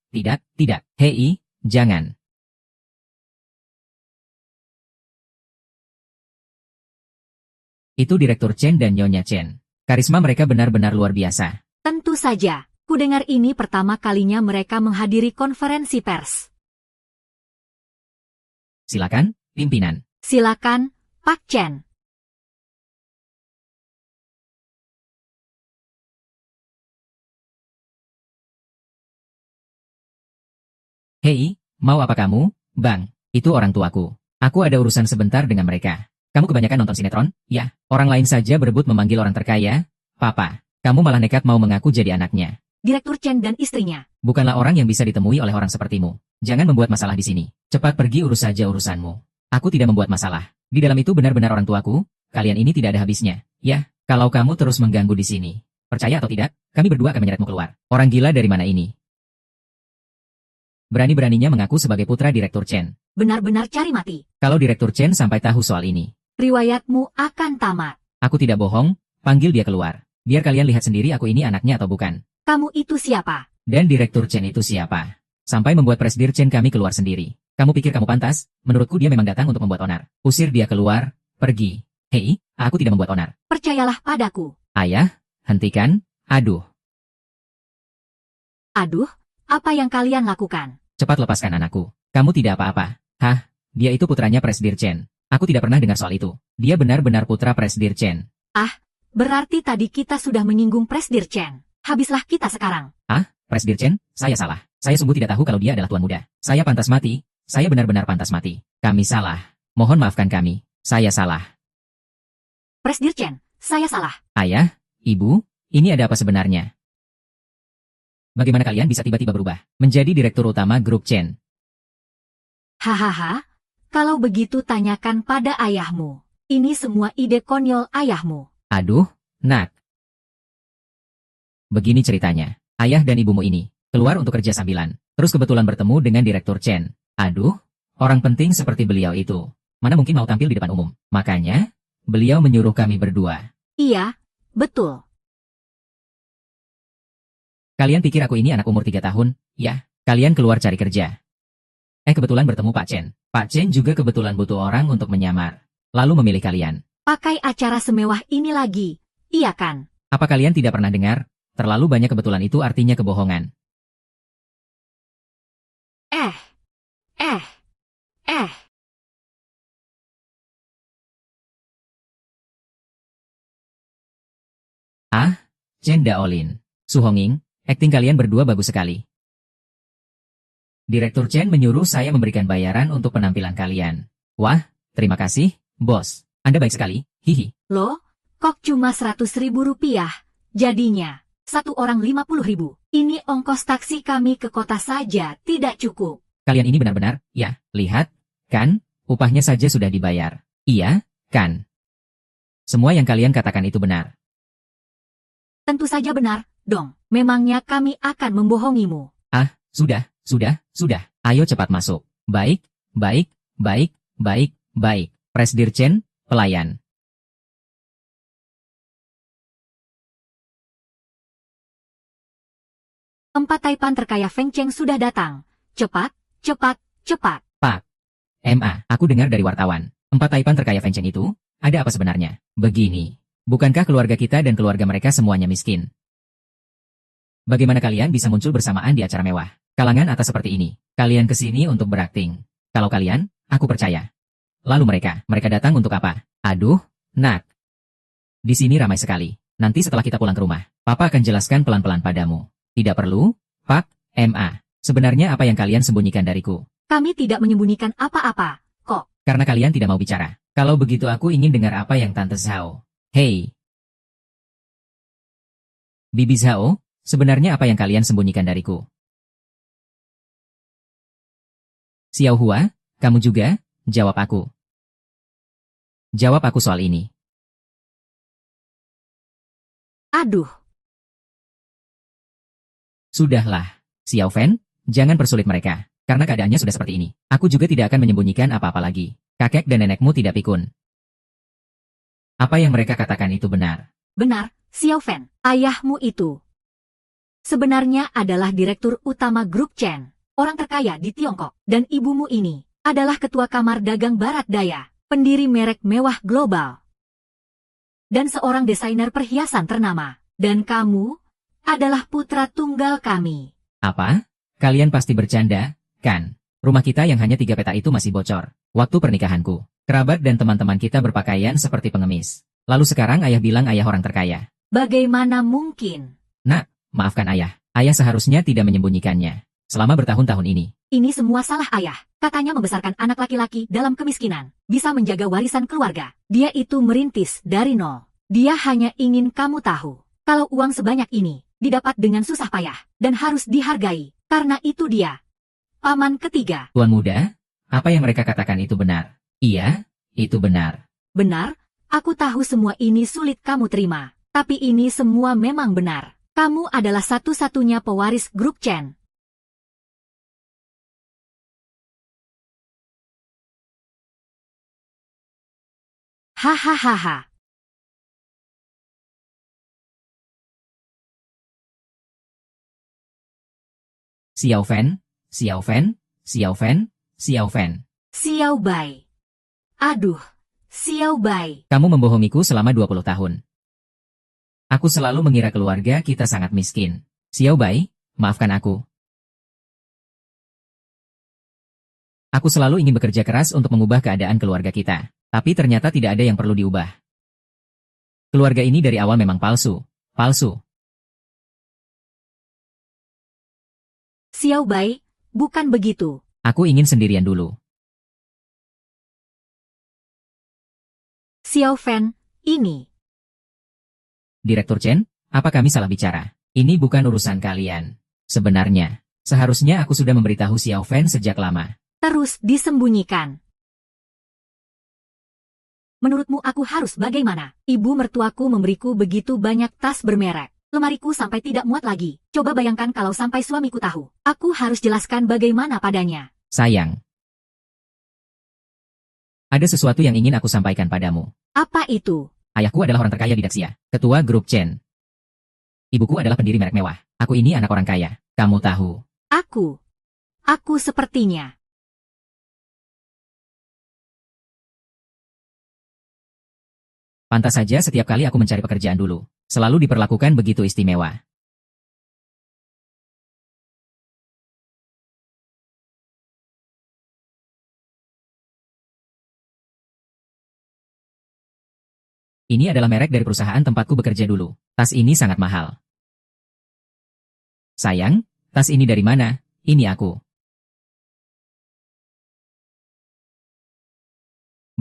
Tidak. Hei, jangan. Itu Direktur Chen dan Nyonya Chen. Karisma mereka benar-benar luar biasa. Tentu saja, kudengar ini pertama kalinya mereka menghadiri konferensi pers. Silakan, pimpinan. Silakan, Pak Chen. Hei, mau apa kamu, Bang? Itu orang tuaku. Aku ada urusan sebentar dengan mereka. Kamu kebanyakan nonton sinetron? Ya, orang lain saja berebut memanggil orang terkaya. Papa, kamu malah nekat mau mengaku jadi anaknya. Direktur Chen dan istrinya. Bukanlah orang yang bisa ditemui oleh orang sepertimu. Jangan membuat masalah di sini. Cepat pergi urus saja urusanmu. Aku tidak membuat masalah. Di dalam itu benar-benar orang tuaku. Kalian ini tidak ada habisnya. Ya, kalau kamu terus mengganggu di sini. Percaya atau tidak, kami berdua akan menyeretmu keluar. Orang gila dari mana ini? Berani-beraninya mengaku sebagai putra Direktur Chen. Benar-benar cari mati. Kalau Direktur Chen sampai tahu soal ini, Riwayatmu akan tamat. aku tidak bohong, panggil dia keluar. Biar kalian lihat sendiri aku ini anaknya atau bukan. Kamu itu siapa? Dan Direktur Chen itu siapa? Sampai membuat Presdir Chen kami keluar sendiri. Kamu pikir kamu pantas? Menurutku dia memang datang untuk membuat onar. Usir dia keluar, pergi. Hei, aku tidak membuat onar. Percayalah padaku. Ayah, hentikan, aduh. Aduh, apa yang kalian lakukan? Cepat lepaskan anakku. Kamu tidak apa-apa. Hah, dia itu putranya Presdir Chen. Aku tidak pernah dengar soal itu. Dia benar-benar putra Presdir Chen. Berarti tadi kita sudah menyinggung Presdir Chen. Habislah kita sekarang. Presdir Chen, saya salah. Saya sungguh tidak tahu kalau dia adalah tuan muda. Saya pantas mati. Saya benar-benar pantas mati. Kami salah. Mohon maafkan kami. Saya salah. Presdir Chen, saya salah. Ayah, ibu, ini ada apa sebenarnya? Bagaimana kalian bisa tiba-tiba berubah menjadi direktur utama grup Chen? Hahaha, kalau begitu tanyakan pada ayahmu. Ini semua ide konyol ayahmu. Aduh, nak. Begini ceritanya. Ayah dan ibumu ini keluar untuk kerja sambilan. Terus kebetulan bertemu dengan Direktur Chen. Aduh, orang penting seperti beliau itu. Mana mungkin mau tampil di depan umum. Makanya, beliau menyuruh kami berdua. Iya, betul. Kalian pikir aku ini anak umur 3 tahun? Ya, kalian keluar cari kerja. Kebetulan bertemu Pak Chen. Pak Chen juga kebetulan butuh orang untuk menyamar. Lalu memilih kalian. Pakai acara semewah ini lagi, iya kan? Apa kalian tidak pernah dengar? Terlalu banyak kebetulan itu artinya kebohongan. Eh. Chen Daolin, Su Honging, akting kalian berdua bagus sekali. Direktur Chen menyuruh saya memberikan bayaran untuk penampilan kalian. Wah, terima kasih, bos. Anda baik sekali, hihi. Loh, kok cuma 100.000 rupiah? Jadinya, satu orang 50.000. Ini ongkos taksi kami ke kota saja tidak cukup. Kalian ini benar-benar, ya, lihat, kan, upahnya saja sudah dibayar. Iya, kan. Semua yang kalian katakan itu benar. Tentu saja benar, dong. Memangnya kami akan membohongimu. Sudah. Ayo cepat masuk. Baik. Presdir Chen, pelayan. Empat taipan terkaya Feng Cheng sudah datang. Cepat. MA, aku dengar dari wartawan. 4 taipan terkaya Feng Cheng itu, ada apa sebenarnya? Begini. Bukankah keluarga kita dan keluarga mereka semuanya miskin? Bagaimana kalian bisa muncul bersamaan di acara mewah? Kalangan atas seperti ini. Kalian kesini untuk berakting. Kalau kalian, aku percaya. Lalu mereka datang untuk apa? Aduh, nak. Di sini ramai sekali. Nanti setelah kita pulang ke rumah, Papa akan jelaskan pelan-pelan padamu. Tidak perlu, Pak, MA. Sebenarnya apa yang kalian sembunyikan dariku? Kami tidak menyembunyikan apa-apa, kok. Karena kalian tidak mau bicara. Kalau begitu aku ingin dengar apa yang Tante Zhao. Hei. Bibi Zhao, sebenarnya apa yang kalian sembunyikan dariku? Xiao Hua, kamu juga, jawab aku. Jawab aku soal ini. Aduh. Sudahlah, Xiao Fen, jangan persulit mereka. Karena keadaannya sudah seperti ini. Aku juga tidak akan menyembunyikan apa-apa lagi. Kakek dan nenekmu tidak pikun. Apa yang mereka katakan itu benar. Benar, Xiao Fen. Ayahmu itu sebenarnya adalah direktur utama grup Chen. Orang terkaya di Tiongkok. Dan ibumu ini adalah ketua kamar dagang barat daya. Pendiri merek mewah global. Dan seorang desainer perhiasan ternama. Dan kamu adalah putra tunggal kami. Apa? Kalian pasti bercanda, kan? Rumah kita yang hanya 3 peta itu masih bocor. Waktu pernikahanku, kerabat dan teman-teman kita berpakaian seperti pengemis. Lalu sekarang ayah bilang ayah orang terkaya. Bagaimana mungkin? Nak, maafkan ayah. Ayah seharusnya tidak menyembunyikannya. Selama bertahun-tahun ini, Ini semua salah ayah. Katanya membesarkan anak laki-laki dalam kemiskinan, bisa menjaga warisan keluarga. Dia itu merintis dari nol. Dia hanya ingin kamu tahu, kalau uang sebanyak ini, didapat dengan susah payah, dan harus dihargai. Karena itu dia. Paman ketiga. Tuan muda, apa yang mereka katakan itu benar? Iya, itu benar. Benar, aku tahu semua ini sulit kamu terima. Tapi ini semua memang benar. Kamu adalah satu-satunya pewaris grup Chen. Hahaha. Xiao Fan, Xiao Fan, Xiao Fan, Xiao Fan. Xiao Bai. Aduh, Xiao Bai. Kamu membohongiku selama 20 tahun. Aku selalu mengira keluarga kita sangat miskin. Xiao Bai, maafkan aku. Aku selalu ingin bekerja keras untuk mengubah keadaan keluarga kita. Tapi ternyata tidak ada yang perlu diubah. Keluarga ini dari awal memang palsu. Palsu. Xiao Bai, bukan begitu. Aku ingin sendirian dulu. Xiao Fan, ini. Direktur Chen, apa kami salah bicara? Ini bukan urusan kalian. Sebenarnya, seharusnya aku sudah memberitahu Xiao Fan sejak lama. Terus disembunyikan. Menurutmu aku harus bagaimana? Ibu mertuaku memberiku begitu banyak tas bermerek. Lemariku sampai tidak muat lagi. Coba bayangkan kalau sampai suamiku tahu. Aku harus jelaskan bagaimana padanya. Sayang. Ada sesuatu yang ingin aku sampaikan padamu. Apa itu? Ayahku adalah orang terkaya di Daxia, ketua grup Chen. Ibuku adalah pendiri merek mewah. Aku ini anak orang kaya. Kamu tahu. Aku sepertinya. Pantas saja setiap kali aku mencari pekerjaan dulu, selalu diperlakukan begitu istimewa. Ini adalah merek dari perusahaan tempatku bekerja dulu. Tas ini sangat mahal. Sayang, tas ini dari mana? Ini aku.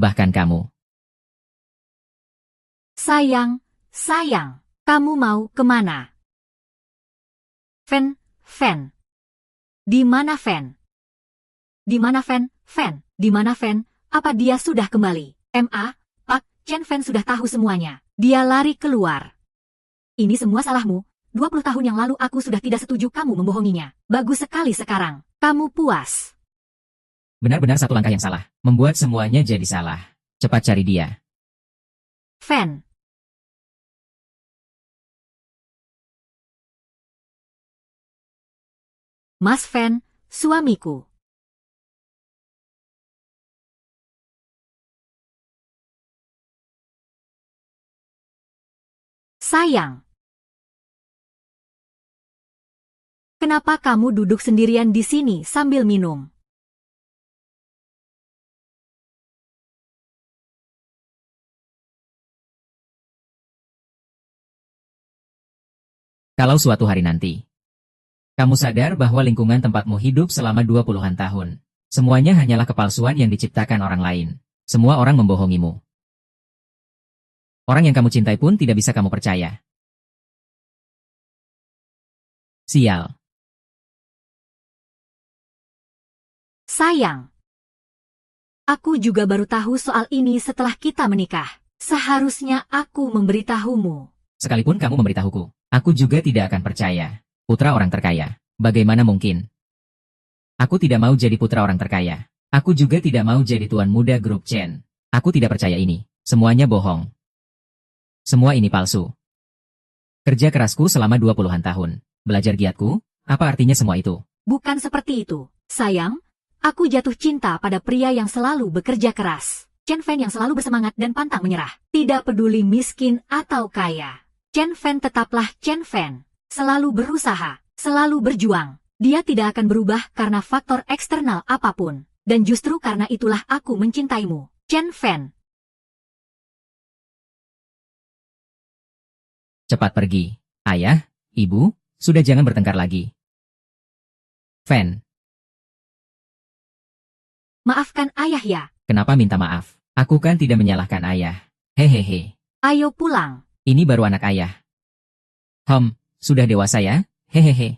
Bahkan kamu. Sayang, kamu mau kemana? Fan. Di mana Fan? Di mana Fan? Di mana Fan? Apa dia sudah kembali? Pak, Chen Fan sudah tahu semuanya. Dia lari keluar. Ini semua salahmu. 20 tahun yang lalu aku sudah tidak setuju kamu membohonginya. Bagus sekali sekarang. Kamu puas. Benar-benar satu langkah yang salah. Membuat semuanya jadi salah. Cepat cari dia. Fan. Mas Fan, suamiku. Sayang. Kenapa kamu duduk sendirian di sini sambil minum? Kalau suatu hari nanti, kamu sadar bahwa lingkungan tempatmu hidup selama 20-an tahun. Semuanya hanyalah kepalsuan yang diciptakan orang lain. Semua orang membohongimu. Orang yang kamu cintai pun tidak bisa kamu percaya. Sial. Sayang. Aku juga baru tahu soal ini setelah kita menikah. Seharusnya aku memberitahumu. Sekalipun kamu memberitahuku, aku juga tidak akan percaya. Putra orang terkaya. Bagaimana mungkin? Aku tidak mau jadi putra orang terkaya. Aku juga tidak mau jadi tuan muda grup Chen. Aku tidak percaya ini. Semuanya bohong. Semua ini palsu. Kerja kerasku selama 20-an tahun. Belajar giatku, apa artinya semua itu? Bukan seperti itu. Sayang, aku jatuh cinta pada pria yang selalu bekerja keras. Chen Fan yang selalu bersemangat dan pantang menyerah. Tidak peduli miskin atau kaya. Chen Fan tetaplah Chen Fan. Selalu berusaha, selalu berjuang. Dia tidak akan berubah karena faktor eksternal apapun. Dan justru karena itulah aku mencintaimu. Chen Fan. Cepat pergi. Ayah, ibu, sudah jangan bertengkar lagi. Fan. Maafkan ayah ya. Kenapa minta maaf? Aku kan tidak menyalahkan ayah. Hehehe. Ayo pulang. Ini baru anak ayah. Sudah dewasa ya? Hehehe.